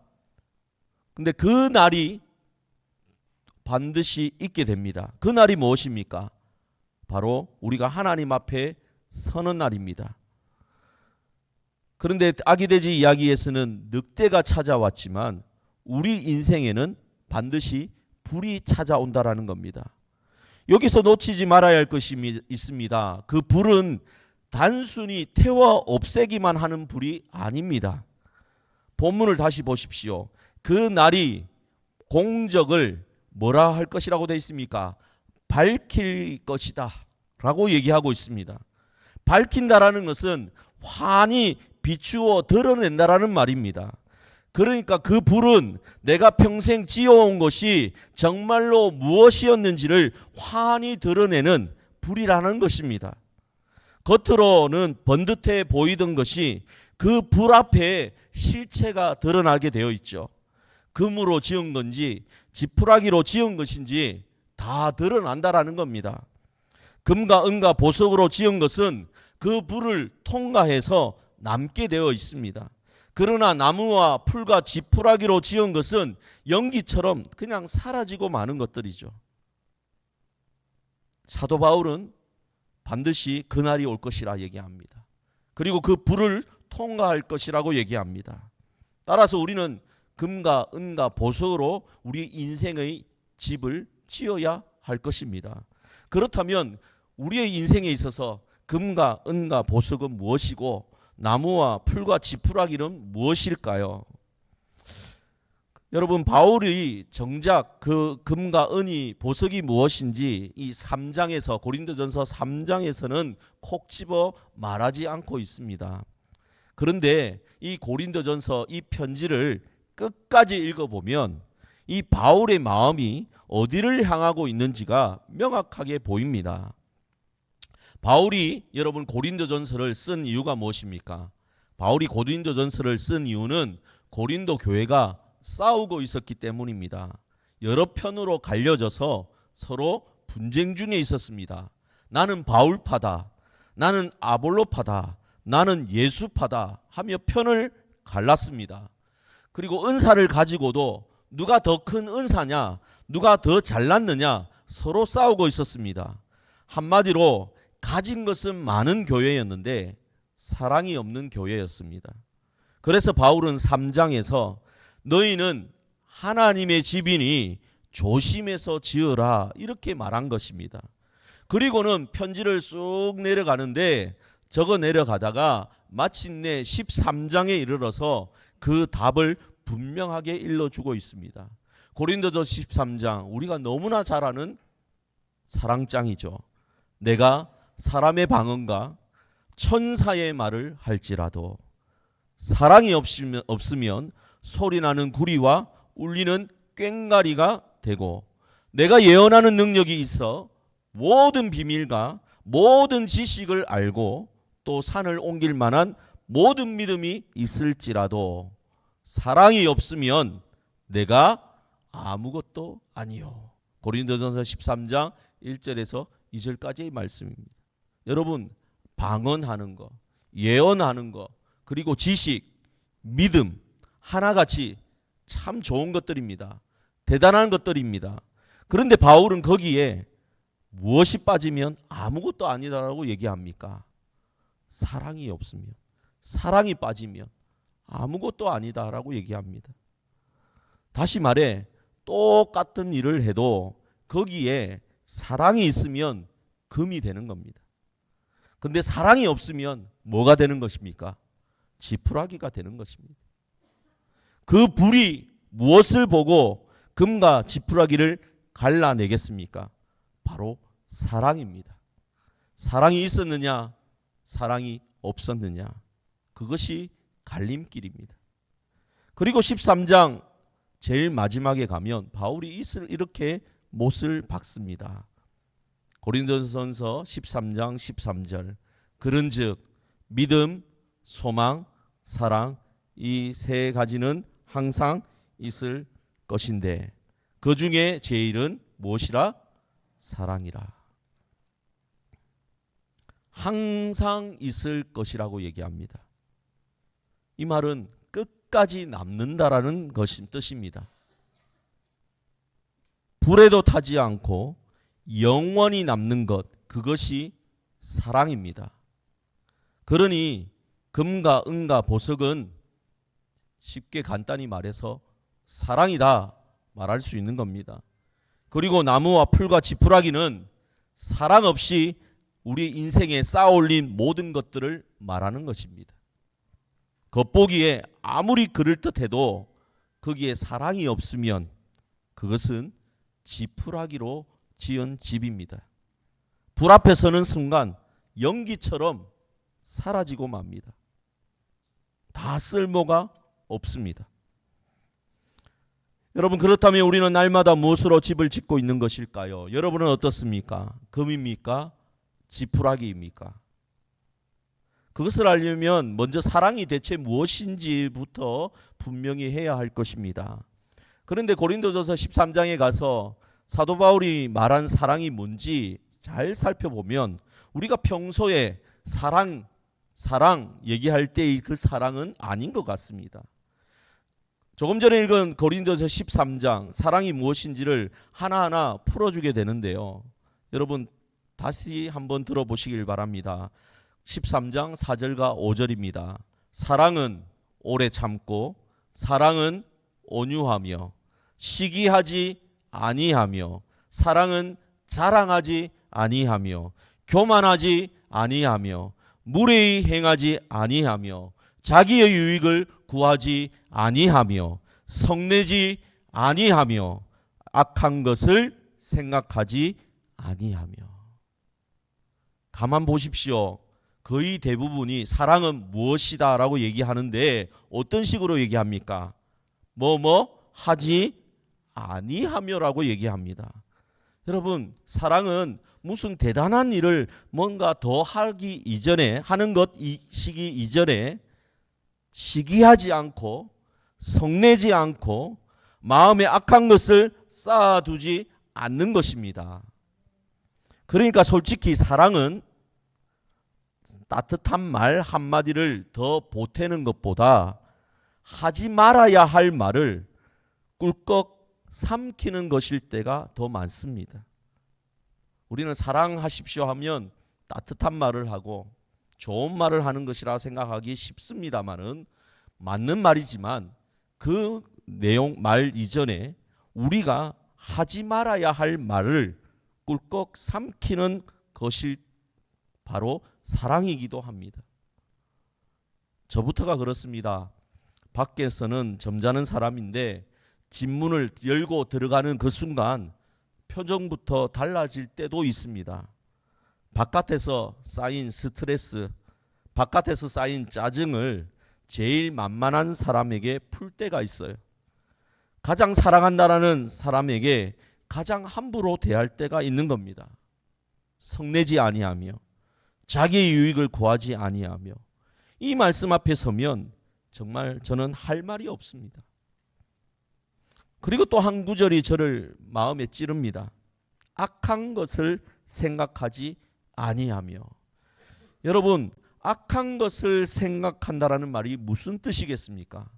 근데 그 날이 반드시 있게 됩니다. 그 날이 무엇입니까? 바로 우리가 하나님 앞에 서는 날입니다. 그런데 아기돼지 이야기에서는 늑대가 찾아왔지만 우리 인생에는 반드시 불이 찾아온다라는 겁니다. 여기서 놓치지 말아야 할 것이 있습니다. 그 불은 단순히 태워 없애기만 하는 불이 아닙니다. 본문을 다시 보십시오. 그 날이 공적을 뭐라 할 것이라고 되어 있습니까? 밝힐 것이다 라고 얘기하고 있습니다. 밝힌다라는 것은 환히 비추어 드러낸다라는 말입니다. 그러니까 그 불은 내가 평생 지어온 것이 정말로 무엇이었는지를 환히 드러내는 불이라는 것입니다. 겉으로는 번듯해 보이던 것이 그 불 앞에 실체가 드러나게 되어 있죠. 금으로 지은 건지 지푸라기로 지은 것인지 다 드러난다라는 겁니다. 금과 은과 보석으로 지은 것은 그 불을 통과해서 남게 되어 있습니다. 그러나 나무와 풀과 지푸라기로 지은 것은 연기처럼 그냥 사라지고 마는 것들이죠. 사도 바울은 반드시 그날이 올 것이라 얘기합니다. 그리고 그 불을 통과할 것이라고 얘기합니다. 따라서 우리는 금과 은과 보석으로 우리 인생의 집을 지어야 할 것입니다. 그렇다면 우리의 인생에 있어서 금과 은과 보석은 무엇이고 나무와 풀과 지푸라기는 무엇일까요? 여러분, 바울이 정작 그 금과 은이 보석이 무엇인지 이 3장에서 고린도전서 3장에서는 콕 집어 말하지 않고 있습니다. 그런데 이 고린도전서 이 편지를 끝까지 읽어보면 이 바울의 마음이 어디를 향하고 있는지가 명확하게 보입니다. 바울이 여러분 고린도전서를 쓴 이유가 무엇입니까? 바울이 고린도전서를 쓴 이유는 고린도 교회가 싸우고 있었기 때문입니다. 여러 편으로 갈려져서 서로 분쟁 중에 있었습니다. 나는 바울파다, 나는 아볼로파다, 나는 예수파다 하며 편을 갈랐습니다. 그리고 은사를 가지고도 누가 더 큰 은사냐, 누가 더 잘났느냐 서로 싸우고 있었습니다. 한마디로 가진 것은 많은 교회였는데 사랑이 없는 교회였습니다. 그래서 바울은 3장에서 너희는 하나님의 집이니 조심해서 지으라 이렇게 말한 것입니다. 그리고는 편지를 쑥 내려가는데 적어 내려가다가 마침내 13장에 이르러서 그 답을 분명하게 일러주고 있습니다. 고린도서 13장, 우리가 너무나 잘 아는 사랑장이죠. 내가 사람의 방언과 천사의 말을 할지라도 사랑이 없으면 소리나는 구리와 울리는 꽹과리가 되고 내가 예언하는 능력이 있어 모든 비밀과 모든 지식을 알고 또 산을 옮길 만한 모든 믿음이 있을지라도 사랑이 없으면 내가 아무것도 아니요. 고린도전서 13장 1절에서 2절까지의 말씀입니다. 여러분, 방언하는 거, 예언하는 거, 그리고 지식, 믿음 하나같이 참 좋은 것들입니다. 대단한 것들입니다. 그런데 바울은 거기에 무엇이 빠지면 아무것도 아니다라고 얘기합니까? 사랑이 없으면, 사랑이 빠지면 아무것도 아니다라고 얘기합니다. 다시 말해 똑같은 일을 해도 거기에 사랑이 있으면 금이 되는 겁니다. 그런데 사랑이 없으면 뭐가 되는 것입니까? 지푸라기가 되는 것입니다. 그 불이 무엇을 보고 금과 지푸라기를 갈라내겠습니까? 바로 사랑입니다. 사랑이 있었느냐, 사랑이 없었느냐, 그것이 갈림길입니다. 그리고 13장 제일 마지막에 가면 바울이 이렇게 못을 박습니다. 고린도전서 13장 13절, 그런즉 믿음, 소망, 사랑 이 세 가지는 항상 있을 것인데 그 중에 제일은 무엇이라? 사랑이라. 항상 있을 것이라고 얘기합니다. 이 말은 끝까지 남는다라는 것인 뜻입니다. 불에도 타지 않고 영원히 남는 것, 그것이 사랑입니다. 그러니 금과 은과 보석은 쉽게 간단히 말해서 사랑이다 말할 수 있는 겁니다. 그리고 나무와 풀과 지푸라기는 사랑 없이 우리 인생에 쌓아올린 모든 것들을 말하는 것입니다. 겉보기에 아무리 그럴듯해도 거기에 사랑이 없으면 그것은 지푸라기로 지은 집입니다. 불 앞에 서는 순간 연기처럼 사라지고 맙니다. 다 쓸모가 없습니다. 여러분, 그렇다면 우리는 날마다 무엇으로 집을 짓고 있는 것일까요? 여러분은 어떻습니까? 금입니까? 지푸라기입니까? 그것을 알려면 먼저 사랑이 대체 무엇인지부터 분명히 해야 할 것입니다. 그런데 고린도전서 13장에 가서 사도 바울이 말한 사랑이 뭔지 잘 살펴보면 우리가 평소에 사랑 얘기할 때의 그 사랑은 아닌 것 같습니다. 조금 전에 읽은 고린도서 13장 사랑이 무엇인지를 하나하나 풀어주게 되는데요. 여러분 다시 한번 들어보시길 바랍니다. 13장 4절과 5절입니다. 사랑은 오래 참고 사랑은 온유하며 시기하지 아니하며 사랑은 자랑하지 아니하며 교만하지 아니하며 무례히 행하지 아니하며 자기의 유익을 구하지 아니하며 성내지 아니하며 악한 것을 생각하지 아니하며. 가만 보십시오. 거의 대부분이 사랑은 무엇이다 라고 얘기하는데 어떤 식으로 얘기합니까? 뭐뭐 하지 아니하며 라고 얘기합니다. 여러분, 사랑은 무슨 대단한 일을 뭔가 더 하기 이전에 하는 것 시기 이전에 시기하지 않고 성내지 않고 마음에 악한 것을 쌓아두지 않는 것입니다. 그러니까 솔직히 사랑은 따뜻한 말 한마디를 더 보태는 것보다 하지 말아야 할 말을 꿀꺽 삼키는 것일 때가 더 많습니다. 우리는 사랑하십시오 하면 따뜻한 말을 하고 좋은 말을 하는 것이라 생각하기 쉽습니다만은 맞는 말이지만 그 내용 말 이전에 우리가 하지 말아야 할 말을 꿀꺽 삼키는 것이 바로 사랑이기도 합니다. 저부터가 그렇습니다. 밖에서는 점잖은 사람인데 집문을 열고 들어가는 그 순간 표정부터 달라질 때도 있습니다. 바깥에서 쌓인 스트레스, 바깥에서 쌓인 짜증을 제일 만만한 사람에게 풀 때가 있어요. 가장 사랑한다라는 사람에게 가장 함부로 대할 때가 있는 겁니다. 성내지 아니하며 자기의 유익을 구하지 아니하며, 이 말씀 앞에 서면 정말 저는 할 말이 없습니다. 그리고 또 한 구절이 저를 마음에 찌릅니다. 악한 것을 생각하지 아니하며. 여러분, 악한 것을 생각한다라는 말이 무슨 뜻이겠습니까?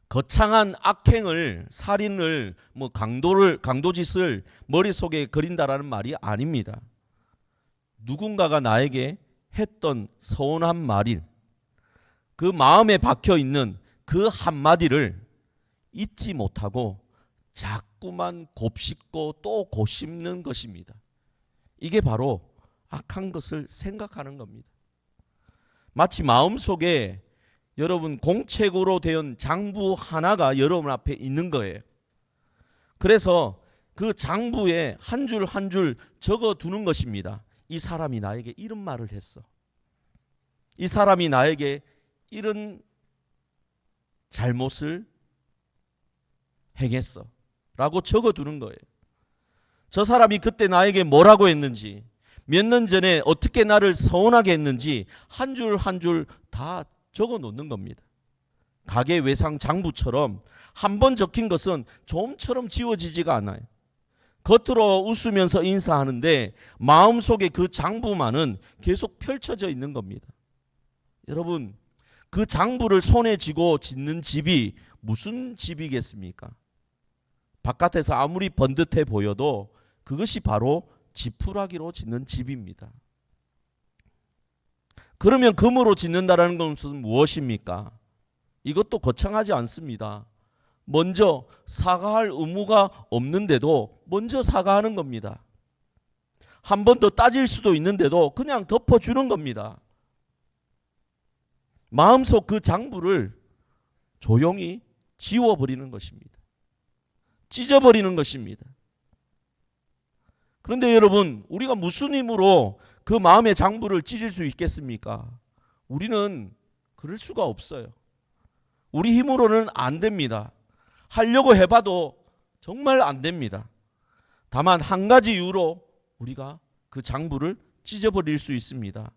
거창한 악행을, 살인을, 강도짓을 머릿속에 그린다라는 말이 아닙니다. 누군가가 나에게 했던 서운한 말일, 그 마음에 박혀 있는 그 한마디를 잊지 못하고 자꾸만 곱씹고 또 곱씹는 것입니다. 이게 바로 악한 것을 생각하는 겁니다. 마치 마음속에 여러분 공책으로 된 장부 하나가 여러분 앞에 있는 거예요. 그래서 그 장부에 한 줄 한 줄 적어두는 것입니다. 이 사람이 나에게 이런 말을 했어. 이 사람이 나에게 이런 잘못을 행했어 라고 적어두는 거예요. 저 사람이 그때 나에게 뭐라고 했는지, 몇 년 전에 어떻게 나를 서운하게 했는지 한 줄 한 줄 다 적어 놓는 겁니다. 가게 외상 장부처럼 한 번 적힌 것은 좀처럼 지워지지가 않아요. 겉으로 웃으면서 인사하는데 마음속에 그 장부만은 계속 펼쳐져 있는 겁니다. 여러분, 그 장부를 손에 쥐고 짓는 집이 무슨 집이겠습니까? 바깥에서 아무리 번듯해 보여도 그것이 바로 지푸라기로 짓는 집입니다. 그러면 금으로 짓는다는 것은 무엇입니까? 이것도 거창하지 않습니다. 먼저 사과할 의무가 없는데도 먼저 사과하는 겁니다. 한 번 더 따질 수도 있는데도 그냥 덮어주는 겁니다. 마음속 그 장부를 조용히 지워버리는 것입니다. 찢어버리는 것입니다. 그런데 여러분, 우리가 무슨 힘으로 그 마음의 장부를 찢을 수 있겠습니까? 우리는 그럴 수가 없어요. 우리 힘으로는 안 됩니다. 하려고 해봐도 정말 안 됩니다. 다만 한 가지 이유로 우리가 그 장부를 찢어버릴 수 있습니다.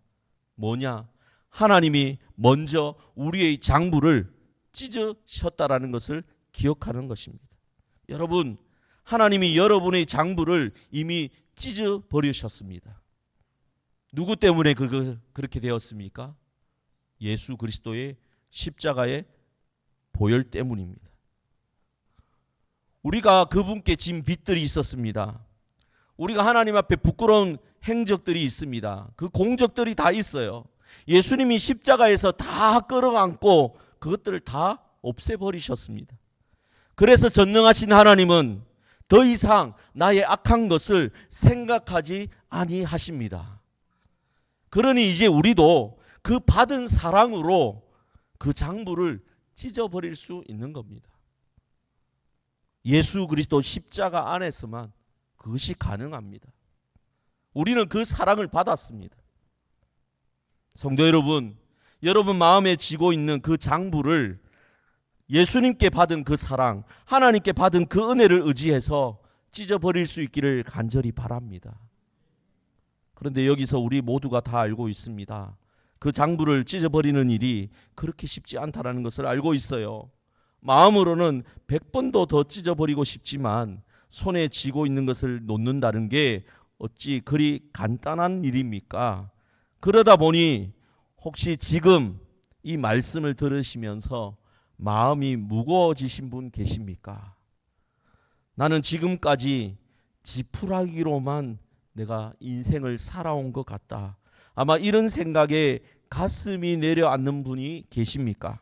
뭐냐? 하나님이 먼저 우리의 장부를 찢으셨다라는 것을 기억하는 것입니다. 여러분, 하나님이 여러분의 장부를 이미 찢어버리셨습니다. 누구 때문에 그렇게 되었습니까? 예수 그리스도의 십자가의 보혈 때문입니다. 우리가 그분께 진 빚들이 있었습니다. 우리가 하나님 앞에 부끄러운 행적들이 있습니다. 그 공적들이 다 있어요. 예수님이 십자가에서 다 끌어안고 그것들을 다 없애버리셨습니다. 그래서 전능하신 하나님은 더 이상 나의 악한 것을 생각하지 아니하십니다. 그러니 이제 우리도 그 받은 사랑으로 그 장부를 찢어버릴 수 있는 겁니다. 예수 그리스도 십자가 안에서만 그것이 가능합니다. 우리는 그 사랑을 받았습니다. 성도 여러분, 여러분 마음에 쥐고 있는 그 장부를 예수님께 받은 그 사랑, 하나님께 받은 그 은혜를 의지해서 찢어버릴 수 있기를 간절히 바랍니다. 그런데 여기서 우리 모두가 다 알고 있습니다. 그 장부를 찢어버리는 일이 그렇게 쉽지 않다는 것을 알고 있어요. 마음으로는 100번도 더 찢어버리고 싶지만 손에 쥐고 있는 것을 놓는다는 게 어찌 그리 간단한 일입니까? 그러다 보니 혹시 지금 이 말씀을 들으시면서 마음이 무거워지신 분 계십니까? 나는 지금까지 지푸라기로만 내가 인생을 살아온 것 같다. 아마 이런 생각에 가슴이 내려앉는 분이 계십니까?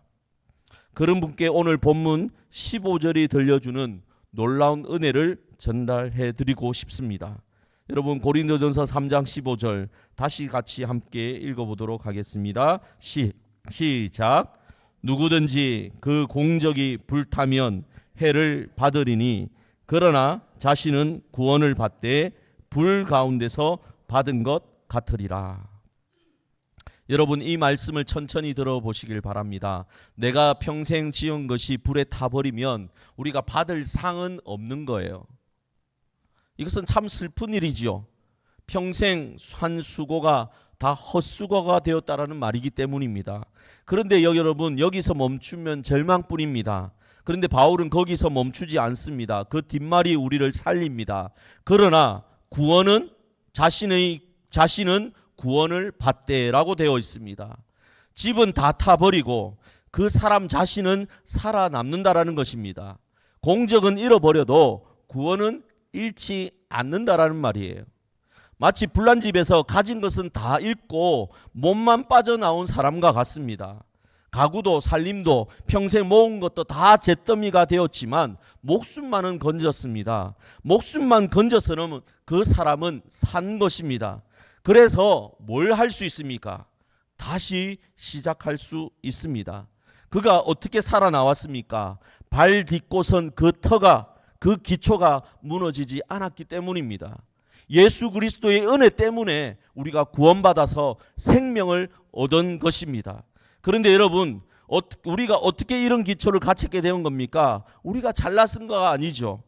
그런 분께 오늘 본문 15절이 들려주는 놀라운 은혜를 전달해 드리고 싶습니다. 여러분, 고린도전서 3장 15절 다시 같이 함께 읽어보도록 하겠습니다. 시작. 누구든지 그 공적이 불타면 해를 받으리니 그러나 자신은 구원을 받되 불 가운데서 받은 것 같으리라. 여러분, 이 말씀을 천천히 들어보시길 바랍니다. 내가 평생 지은 것이 불에 타버리면 우리가 받을 상은 없는 거예요. 이것은 참 슬픈 일이지요. 평생 한 수고가 다 헛수고가 되었다라는 말이기 때문입니다. 그런데 여러분, 여기서 멈추면 절망뿐입니다. 그런데 바울은 거기서 멈추지 않습니다. 그 뒷말이 우리를 살립니다. 그러나 구원은 자신은 구원을 받되라고 되어 있습니다. 집은 다 타버리고 그 사람 자신은 살아남는다라는 것입니다. 공적은 잃어버려도 구원은 잃지 않는다라는 말이에요. 마치 불난 집에서 가진 것은 다 잃고 몸만 빠져나온 사람과 같습니다. 가구도 살림도 평생 모은 것도 다 잿더미가 되었지만 목숨만은 건졌습니다. 목숨만 건져서는 그 사람은 산 것입니다. 그래서 뭘 할 수 있습니까? 다시 시작할 수 있습니다. 그가 어떻게 살아나왔습니까? 발 딛고선 그 터가, 그 기초가 무너지지 않았기 때문입니다. 예수 그리스도의 은혜 때문에 우리가 구원받아서 생명을 얻은 것입니다. 그런데 여러분, 우리가 어떻게 이런 기초를 갖추게 된 겁니까? 우리가 잘나 쓴 거가 아니죠.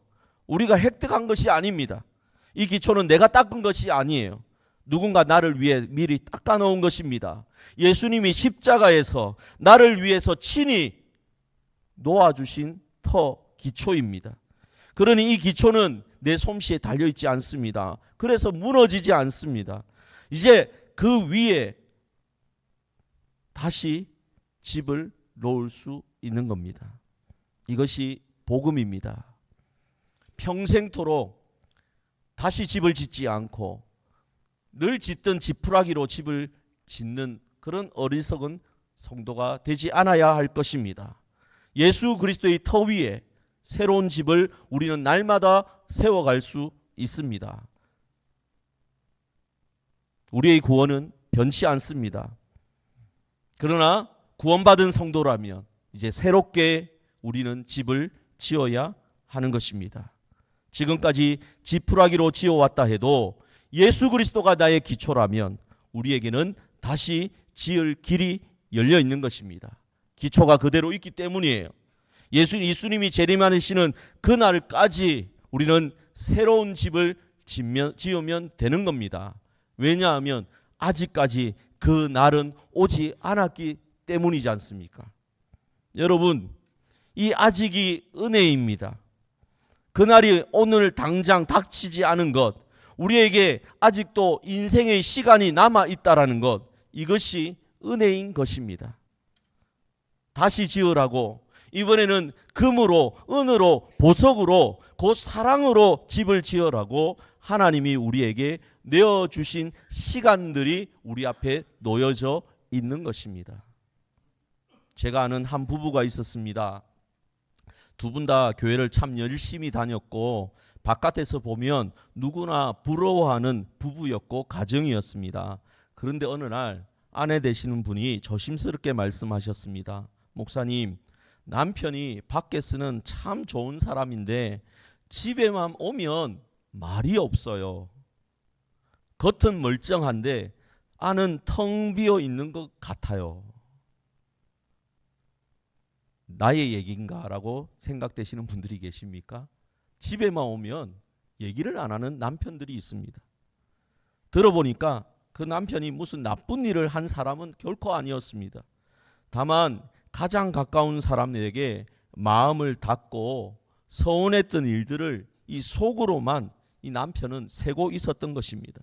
우리가 획득한 것이 아닙니다. 이 기초는 내가 닦은 것이 아니에요. 누군가 나를 위해 미리 닦아 놓은 것입니다. 예수님이 십자가에서 나를 위해서 친히 놓아주신 터 기초입니다. 그러니 이 기초는 내 솜씨에 달려있지 않습니다. 그래서 무너지지 않습니다. 이제 그 위에 다시 집을 놓을 수 있는 겁니다. 이것이 복음입니다. 평생토록 다시 집을 짓지 않고 늘 짓던 지푸라기로 집을 짓는 그런 어리석은 성도가 되지 않아야 할 것입니다. 예수 그리스도의 터 위에 새로운 집을 우리는 날마다 세워갈 수 있습니다. 우리의 구원은 변치 않습니다. 그러나 구원받은 성도라면 이제 새롭게 우리는 집을 지어야 하는 것입니다. 지금까지 지푸라기로 지어왔다 해도 예수 그리스도가 나의 기초라면 우리에게는 다시 지을 길이 열려 있는 것입니다. 기초가 그대로 있기 때문이에요. 예수님이 재림하시는 그날까지 우리는 새로운 집을 지으면 되는 겁니다. 왜냐하면 아직까지 그 날은 오지 않았기 때문이지 않습니까? 여러분, 이 아직이 은혜입니다. 그날이 오늘 당장 닥치지 않은 것, 우리에게 아직도 인생의 시간이 남아 있다라는 것, 이것이 은혜인 것입니다. 다시 지으라고, 이번에는 금으로, 은으로, 보석으로, 곧 사랑으로 집을 지으라고 하나님이 우리에게 내어주신 시간들이 우리 앞에 놓여져 있는 것입니다. 제가 아는 한 부부가 있었습니다. 두 분 다 교회를 참 열심히 다녔고 바깥에서 보면 누구나 부러워하는 부부였고 가정이었습니다. 그런데 어느 날 아내 되시는 분이 조심스럽게 말씀하셨습니다. 목사님, 남편이 밖에서는 참 좋은 사람인데 집에만 오면 말이 없어요. 겉은 멀쩡한데 안은 텅 비어 있는 것 같아요. 나의 얘기인가? 라고 생각되시는 분들이 계십니까? 집에만 오면 얘기를 안 하는 남편들이 있습니다. 들어보니까 그 남편이 무슨 나쁜 일을 한 사람은 결코 아니었습니다. 다만 가장 가까운 사람에게 마음을 닫고 서운했던 일들을 이 속으로만 이 남편은 세고 있었던 것입니다.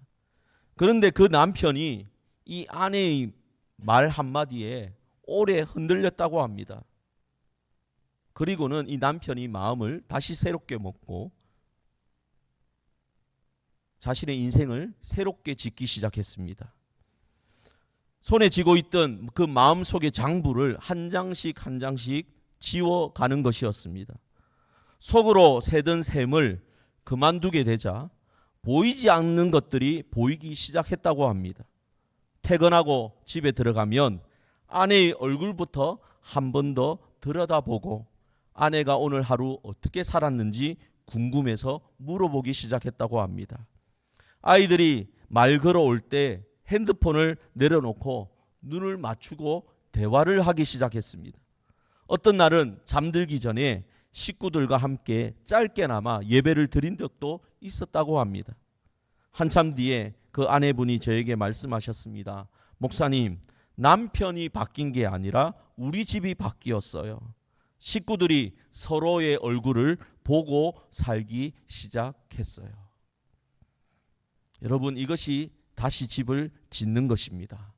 그런데 그 남편이 이 아내의 말 한마디에 오래 흔들렸다고 합니다. 그리고는 이 남편이 마음을 다시 새롭게 먹고 자신의 인생을 새롭게 짓기 시작했습니다. 손에 쥐고 있던 그 마음속의 장부를 한 장씩 한 장씩 지워가는 것이었습니다. 속으로 새던 샘을 그만두게 되자 보이지 않는 것들이 보이기 시작했다고 합니다. 퇴근하고 집에 들어가면 아내의 얼굴부터 한 번 더 들여다보고 아내가 오늘 하루 어떻게 살았는지 궁금해서 물어보기 시작했다고 합니다. 아이들이 말 걸어올 때 핸드폰을 내려놓고 눈을 맞추고 대화를 하기 시작했습니다. 어떤 날은 잠들기 전에 식구들과 함께 짧게나마 예배를 드린 적도 있었다고 합니다. 한참 뒤에 그 아내분이 저에게 말씀하셨습니다. 목사님, 남편이 바뀐 게 아니라 우리 집이 바뀌었어요. 식구들이 서로의 얼굴을 보고 살기 시작했어요. 여러분, 이것이 다시 집을 짓는 것입니다.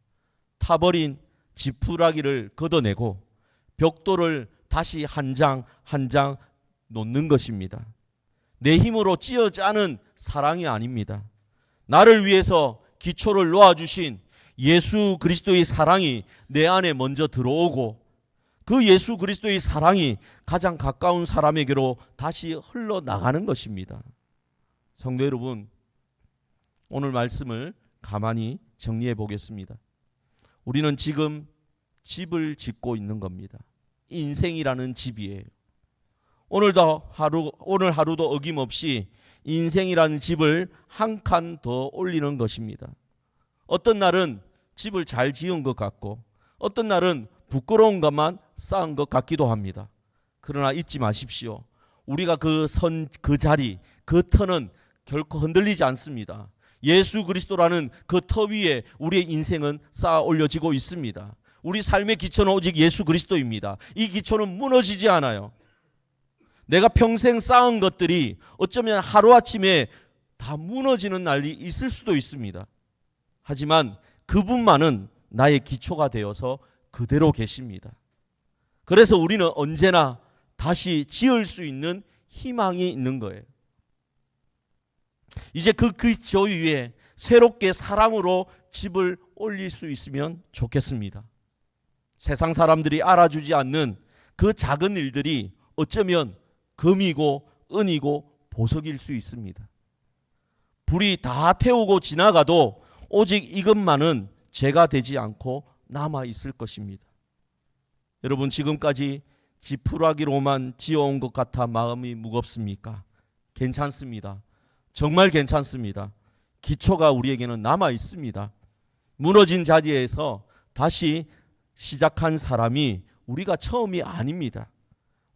타버린 지푸라기를 걷어내고 벽돌을 다시 한 장 한 장 놓는 것입니다. 내 힘으로 찌어짜는 사랑이 아닙니다. 나를 위해서 기초를 놓아주신 예수 그리스도의 사랑이 내 안에 먼저 들어오고 그 예수 그리스도의 사랑이 가장 가까운 사람에게로 다시 흘러나가는 것입니다. 성도 여러분, 오늘 말씀을 가만히 정리해 보겠습니다. 우리는 지금 집을 짓고 있는 겁니다. 인생이라는 집이에요. 오늘 하루도 어김없이 인생이라는 집을 한 칸 더 올리는 것입니다. 어떤 날은 집을 잘 지은 것 같고 어떤 날은 부끄러운 것만 쌓은 것 같기도 합니다. 그러나 잊지 마십시오. 우리가 그 자리, 그 터는 결코 흔들리지 않습니다. 예수 그리스도라는 그 터 위에 우리의 인생은 쌓아 올려지고 있습니다. 우리 삶의 기초는 오직 예수 그리스도입니다. 이 기초는 무너지지 않아요. 내가 평생 쌓은 것들이 어쩌면 하루아침에 다 무너지는 날이 있을 수도 있습니다. 하지만 그분만은 나의 기초가 되어서 그대로 계십니다. 그래서 우리는 언제나 다시 지을 수 있는 희망이 있는 거예요. 이제 그 기초 위에 새롭게 사랑으로 집을 올릴 수 있으면 좋겠습니다. 세상 사람들이 알아주지 않는 그 작은 일들이 어쩌면 금이고 은이고 보석일 수 있습니다. 불이 다 태우고 지나가도 오직 이것만은 죄가 되지 않고 남아 있을 것입니다. 여러분, 지금까지 지푸라기로만 지어온 것 같아 마음이 무겁습니까? 괜찮습니다. 정말 괜찮습니다. 기초가 우리에게는 남아 있습니다. 무너진 자리에서 다시 시작한 사람이 우리가 처음이 아닙니다.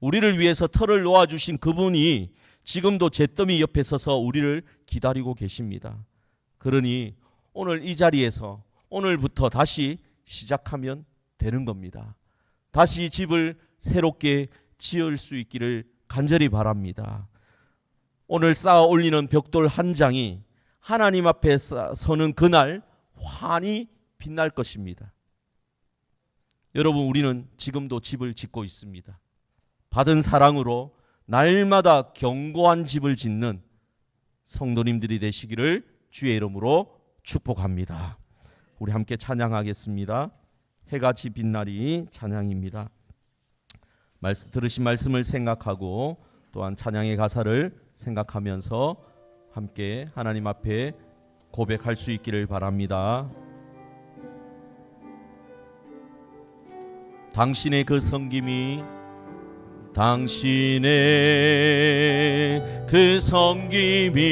우리를 위해서 터를 놓아주신 그분이 지금도 잿더미 옆에 서서 우리를 기다리고 계십니다. 그러니 오늘 이 자리에서 오늘부터 다시 시작하면 되는 겁니다. 다시 집을 새롭게 지을 수 있기를 간절히 바랍니다. 오늘 쌓아 올리는 벽돌 한 장이 하나님 앞에 서는 그날 환히 빛날 것입니다. 여러분, 우리는 지금도 집을 짓고 있습니다. 받은 사랑으로 날마다 견고한 집을 짓는 성도님들이 되시기를 주의 이름으로 축복합니다. 우리 함께 찬양하겠습니다. 해같이 빛나리 찬양입니다. 들으신 말씀을 생각하고 또한 찬양의 가사를 생각하면서 함께 하나님 앞에 고백할 수 있기를 바랍니다. 당신의 그 섬김이 당신의 그 섬김이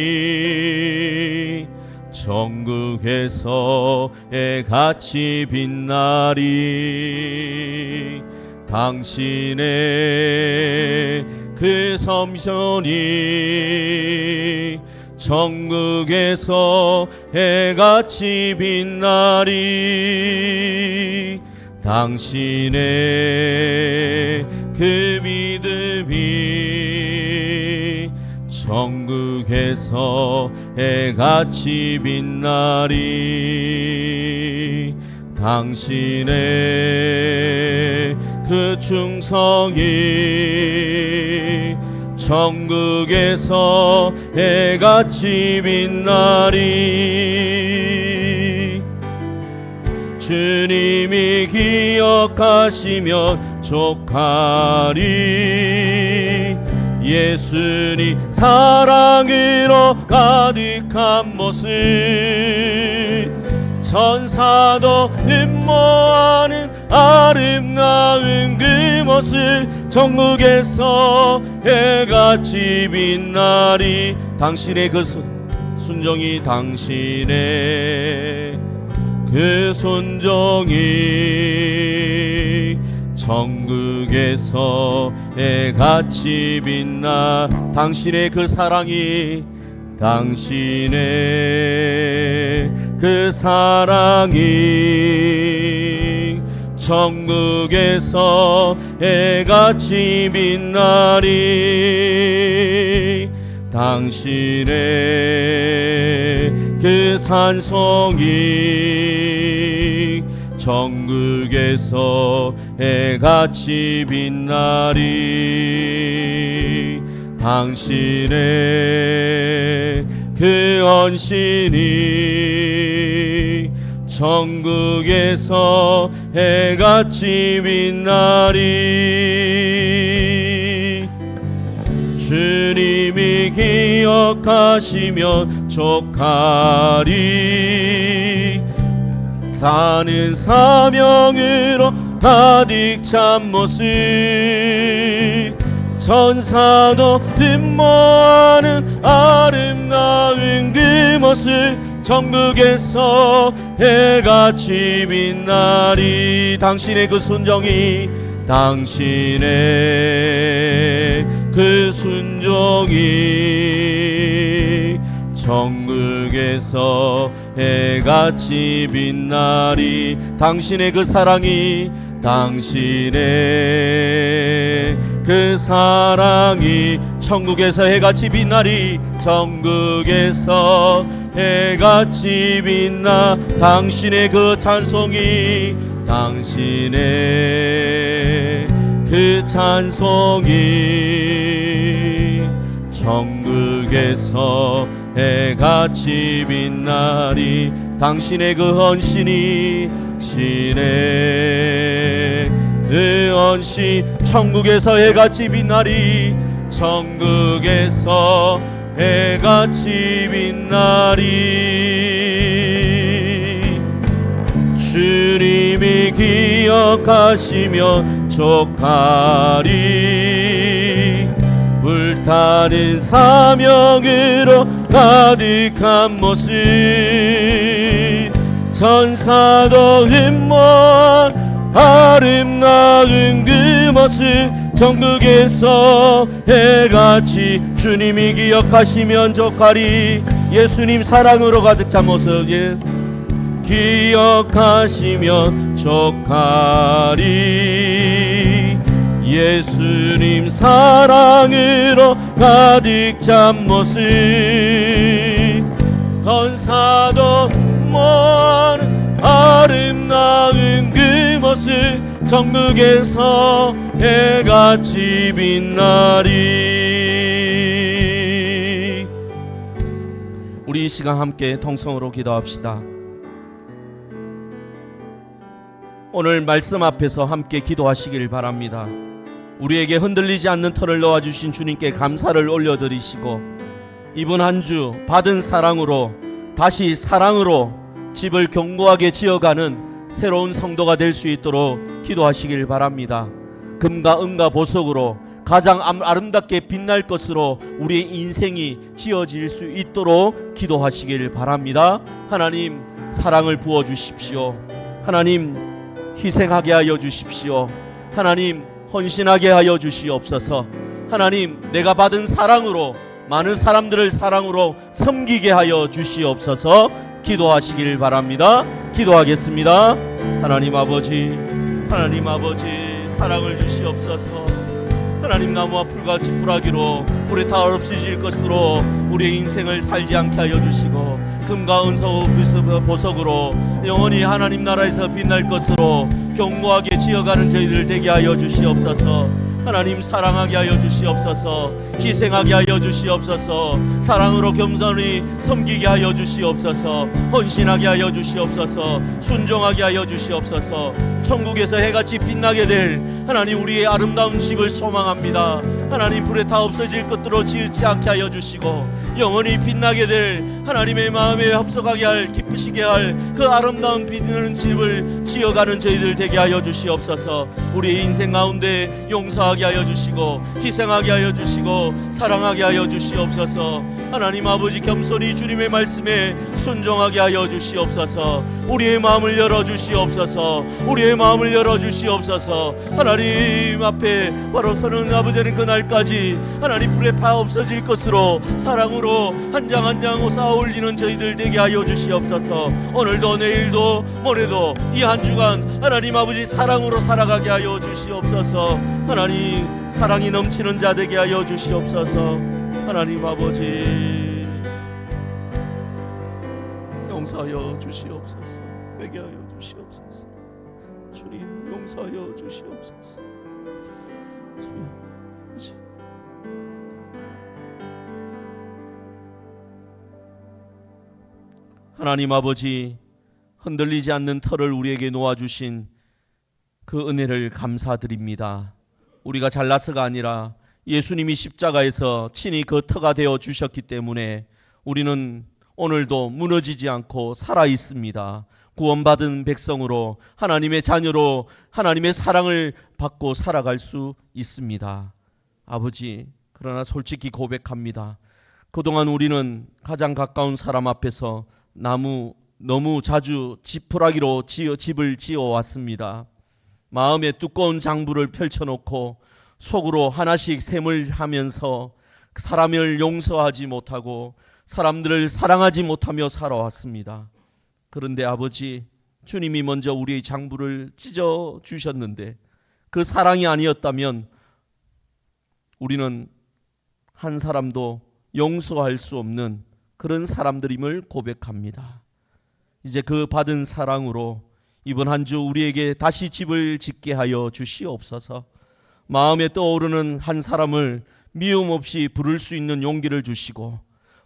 전국에서 해같이 빛나리 당신의 그 섬션이 전국에서 해같이 빛나리 당신의 그 믿음이 전국에서 해같이 빛나리 당신의 그 충성이 전국에서 해같이 빛나리 주님이 기억하시면 족하리 예수님 사랑으로 가득한 모습 천사도 흠모하는 아름다운 그 모습 전국에서 해같이 빛나리 당신의 그 순종이 당신의 그 순종이 전국에서 해같이 빛나 당신의 그 사랑이 당신의 그 사랑이 천국에서 해같이 빛나리. 당신의 그 찬송이 천국에서 해같이 빛나리. 당신의 그 언신이 천국에서 해같이 빛나리. 주님이 기억하시면 족하리. 사는 사명으로 가득 찬 모습 천사도 흠모하는 아름다운 그 모습 천국에서 해같이 빛나리. 당신의 그 순종이 당신의 그 순종이 천국에서 해같이 빛나리. 당신의 그 사랑이 당신의 그 사랑이 천국에서 해같이 빛나리. 천국에서 해같이 빛나. 당신의 그 찬송이 당신의 그 찬송이 천국에서 해같이 빛나리. 당신의 그 헌신이 당신의 그 헌신 천국에서 해같이 빛나리. 천국에서 해같이 빛나리. 주님이 기억하시면 족하리. 불타는 사명으로 가득한 모습 천사도 흠모한 아름다운 그 모습 천국에서 해같이 주님이 기억하시면 족하리. 예수님 사랑으로 가득 찬 모습 기억하시면 족하리. 예수님 사랑으로 가득 찬 모습 천사도 모르는 아름다운 그 모습 천국에서 해같이 빛나리. 우리 이 시간 함께 통성으로 기도합시다. 오늘 말씀 앞에서 함께 기도하시길 바랍니다. 우리에게 흔들리지 않는 터를 놓아주신 주님께 감사를 올려드리시고 이번 한 주 받은 사랑으로 다시 사랑으로 집을 견고하게 지어가는 새로운 성도가 될 수 있도록 기도하시길 바랍니다. 금과 은과 보석으로 가장 아름답게 빛날 것으로 우리의 인생이 지어질 수 있도록 기도하시길 바랍니다. 하나님 사랑을 부어주십시오. 하나님 희생하게 하여 주십시오. 하나님 헌신하게 하여 주시옵소서. 하나님 내가 받은 사랑으로 많은 사람들을 사랑으로 섬기게 하여 주시옵소서. 기도하시길 바랍니다. 기도하겠습니다. 하나님 아버지 사랑을 주시옵소서. 하나님 나무와 풀같이 불하기로 불에 다 없어질 것으로 우리의 인생을 살지 않게 하여 주시고 금과 은소 보석으로 영원히 하나님 나라에서 빛날 것으로 견고하게 지어가는 저희들 되게 하여 주시옵소서. 하나님 사랑하게 하여 주시옵소서. 희생하게 하여 주시옵소서. 사랑으로 겸손히 섬기게 하여 주시옵소서. 헌신하게 하여 주시옵소서. 순종하게 하여 주시옵소서. 천국에서 해같이 빛나게 될 하나님 우리의 아름다운 집을 소망합니다. 하나님 불에 다 없어질 것들로 지으지 않게 하여 주시고 영원히 빛나게 될 하나님의 마음에 합석하게 할 기쁘시게 할 그 아름다운 빛나는 집을 지어가는 저희들 되게 하여 주시옵소서. 우리의 인생 가운데 용서하게 하여 주시고 희생하게 하여 주시고 사랑하게 하여 주시옵소서. 하나님 아버지 겸손히 주님의 말씀에 순종하게 하여 주시옵소서. 우리의 마음을 열어주시옵소서. 우리의 마음을 열어주시옵소서. 하나님 앞에 바로 서는 아버지는 그날까지 하나님 불에 파 없어질 것으로 사랑으로 한 장 한 장 쌓아 올리는 저희들 되게 하여 주시옵소서. 오늘도 내일도 모레도 이 한 주간 하나님 아버지 사랑으로 살아가게 하여 주시옵소서. 하나님 사랑이 넘치는 자 되게 하여 주시옵소서. 하나님 아버지 용서하여 주시옵소서. 회개하여 주시옵소서. 주님 용서하여 주시옵소서. 주여 하나님 아버지 흔들리지 않는 터를 우리에게 놓아주신 그 은혜를 감사드립니다. 우리가 잘나서가 아니라 예수님이 십자가에서 친히 그 터가 되어 주셨기 때문에 우리는 오늘도 무너지지 않고 살아 있습니다. 구원받은 백성으로 하나님의 자녀로 하나님의 사랑을 받고 살아갈 수 있습니다. 아버지, 그러나 솔직히 고백합니다. 그동안 우리는 가장 가까운 사람 앞에서 너무 자주 지푸라기로 집을 지어왔습니다. 마음에 두꺼운 장부를 펼쳐놓고 속으로 하나씩 셈을 하면서 사람을 용서하지 못하고 사람들을 사랑하지 못하며 살아왔습니다. 그런데 아버지, 주님이 먼저 우리의 장부를 찢어 주셨는데 그 사랑이 아니었다면 우리는 한 사람도 용서할 수 없는 그런 사람들임을 고백합니다. 이제 그 받은 사랑으로 이번 한 주 우리에게 다시 집을 짓게 하여 주시옵소서. 마음에 떠오르는 한 사람을 미움 없이 부를 수 있는 용기를 주시고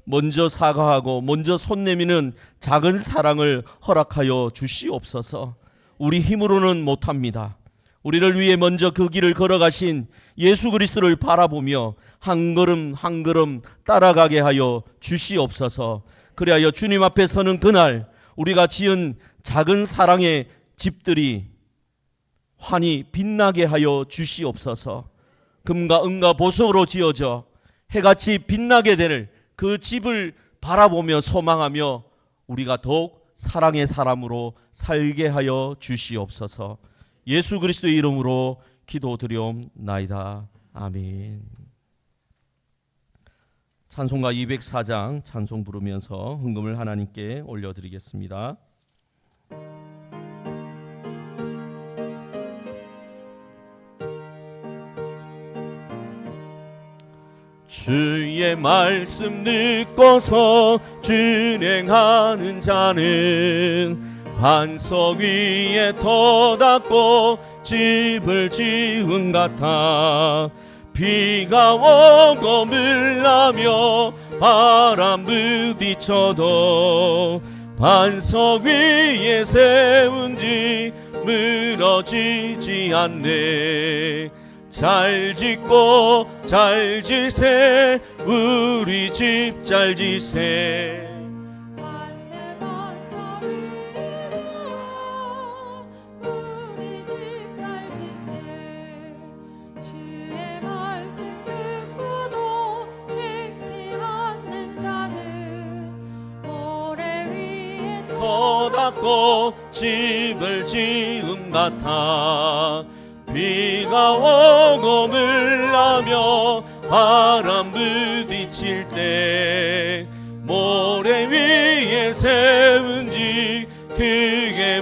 먼저 사과하고 먼저 손 내미는 작은 사랑을 허락하여 주시옵소서. 우리 힘으로는 못합니다. 우리를 위해 먼저 그 길을 걸어가신 예수 그리스도를 바라보며 한 걸음 한 걸음 따라가게 하여 주시옵소서. 그리하여 주님 앞에 서는 그날 우리가 지은 작은 사랑의 집들이 환히 빛나게 하여 주시옵소서. 금과 은과 보석으로 지어져 해같이 빛나게 될 그 집을 바라보며 소망하며 우리가 더욱 사랑의 사람으로 살게 하여 주시옵소서. 예수 그리스도의 이름으로 기도드리옵나이다. 아멘. 찬송가 204장 찬송 부르면서 헌금을 하나님께 올려드리겠습니다. 주의 말씀 듣고서 준행하는 자는 반석 위에 터 닦고 집을 지은 같아. 비가 오고 물나며 바람 부딪혀도 반석 위에 세운 집 무너지지 않네. 잘 짓고 잘 지세 우리 집 잘 지세. 만세 반석 위로 우리 집 잘 지세. 주의 말씀 듣고도 행치 않는 자는 모래 위에 터 닦고 집을 지음 같아. 비가 오고 물나며 바람 부딪힐 때 모래 위에 세운 집 그게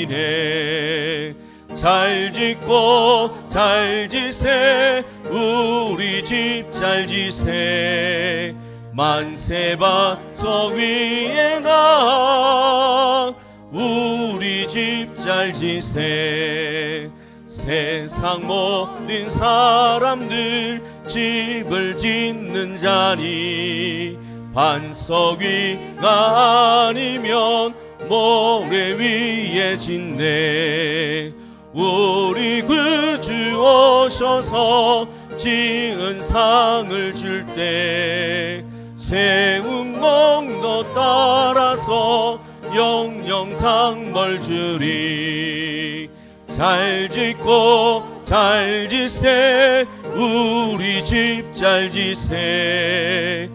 무너지네. 잘 짓고 잘 지세 우리 집 잘 지세. 만세 반석 위에 나 우리 집 잘 지세. 세상 모든 사람들 집을 짓는 자니 반석 위가 아니면 모래 위에 짓네. 우리 구주 오셔서 지은 상을 줄 때 세운 몽도 따라서 영영상 벌 주리. 잘 짓고 잘 지세 우리 집 잘 지세.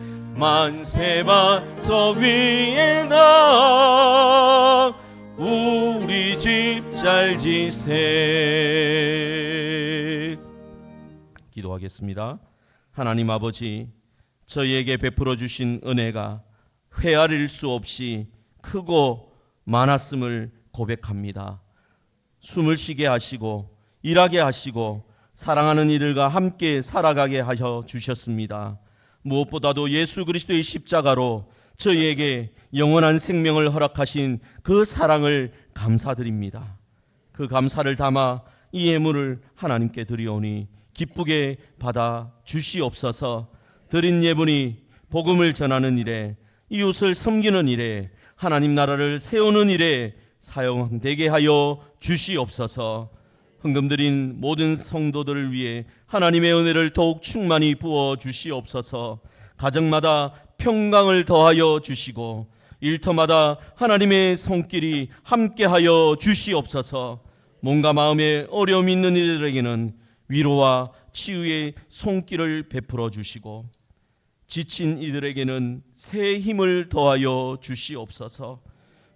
만세 반석 위에 나 우리 집 잘 지세. 기도하겠습니다. 하나님 아버지, 저희에게 베풀어 주신 은혜가 헤아릴 수 없이 크고 많았음을 고백합니다. 숨을 쉬게 하시고 일하게 하시고 사랑하는 이들과 함께 살아가게 하셔 주셨습니다. 무엇보다도 예수 그리스도의 십자가로 저희에게 영원한 생명을 허락하신 그 사랑을 감사드립니다. 그 감사를 담아 이 예물을 하나님께 드리오니 기쁘게 받아 주시옵소서. 드린 예물이 복음을 전하는 일에, 이웃을 섬기는 일에, 하나님 나라를 세우는 일에 사용되게 하여 주시옵소서. 헌금 드린 모든 성도들을 위해 하나님의 은혜를 더욱 충만히 부어 주시옵소서. 가정마다 평강을 더하여 주시고 일터마다 하나님의 손길이 함께하여 주시옵소서. 몸과 마음에 어려움이 있는 이들에게는 위로와 치유의 손길을 베풀어 주시고 지친 이들에게는 새 힘을 더하여 주시옵소서.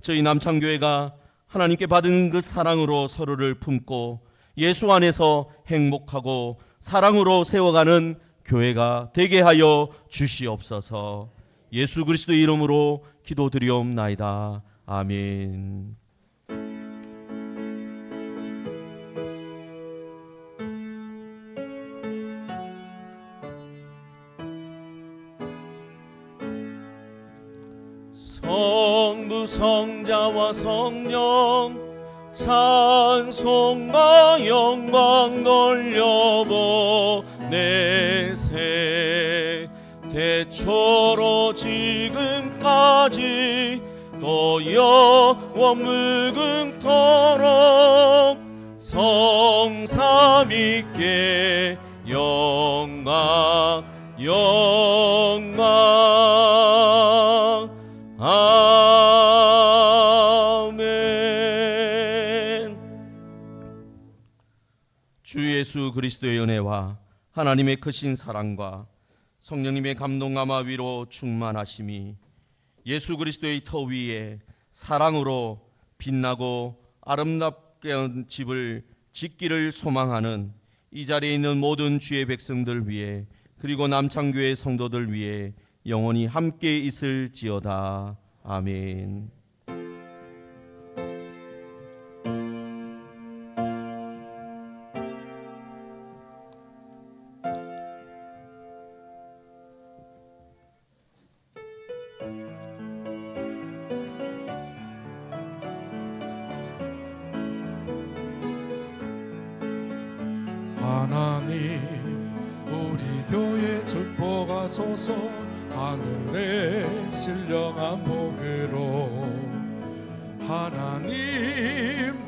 저희 남창교회가 하나님께 받은 그 사랑으로 서로를 품고 예수 안에서 행복하고 사랑으로 세워가는 교회가 되게 하여 주시옵소서. 예수 그리스도의 이름으로 기도드리옵나이다. 아멘. 성부 성자와 성령 찬송과 영광 돌려보내세. 대초로 지금까지 또 영원 무궁토록 성삼위께 영광 영광. 아멘. 주 예수 그리스도의 은혜와 하나님의 크신 사랑과 성령님의 감동감화 위로 충만하심이 예수 그리스도의 터 위에 사랑으로 빛나고 아름답게 한 집을 짓기를 소망하는 이 자리에 있는 모든 주의 백성들 위해, 그리고 남창교회 성도들 위해 영원히 함께 있을지어다. 아멘. 하나님, 우리 교회 축복하소서. 하늘의 신령한 복으로 하나님,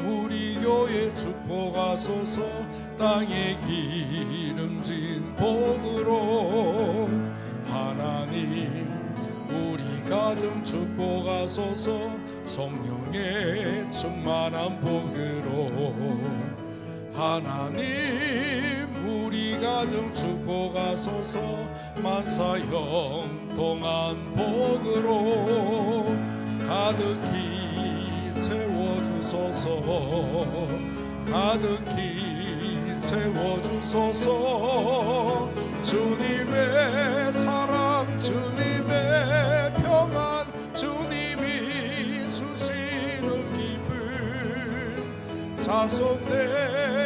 우리 교회 축복하소서. 땅에 기름진 복으로 하나님, 우리 가정 축복하소서. 성령의 충만한 복으로 하나님, 우리 가정 축복하소서. 만사형 동안 복으로 가득히 채워주소서. 가득히 채워주소서. 주님의 사랑, 주님의 평안, 주님이 주시는 기쁨 자손들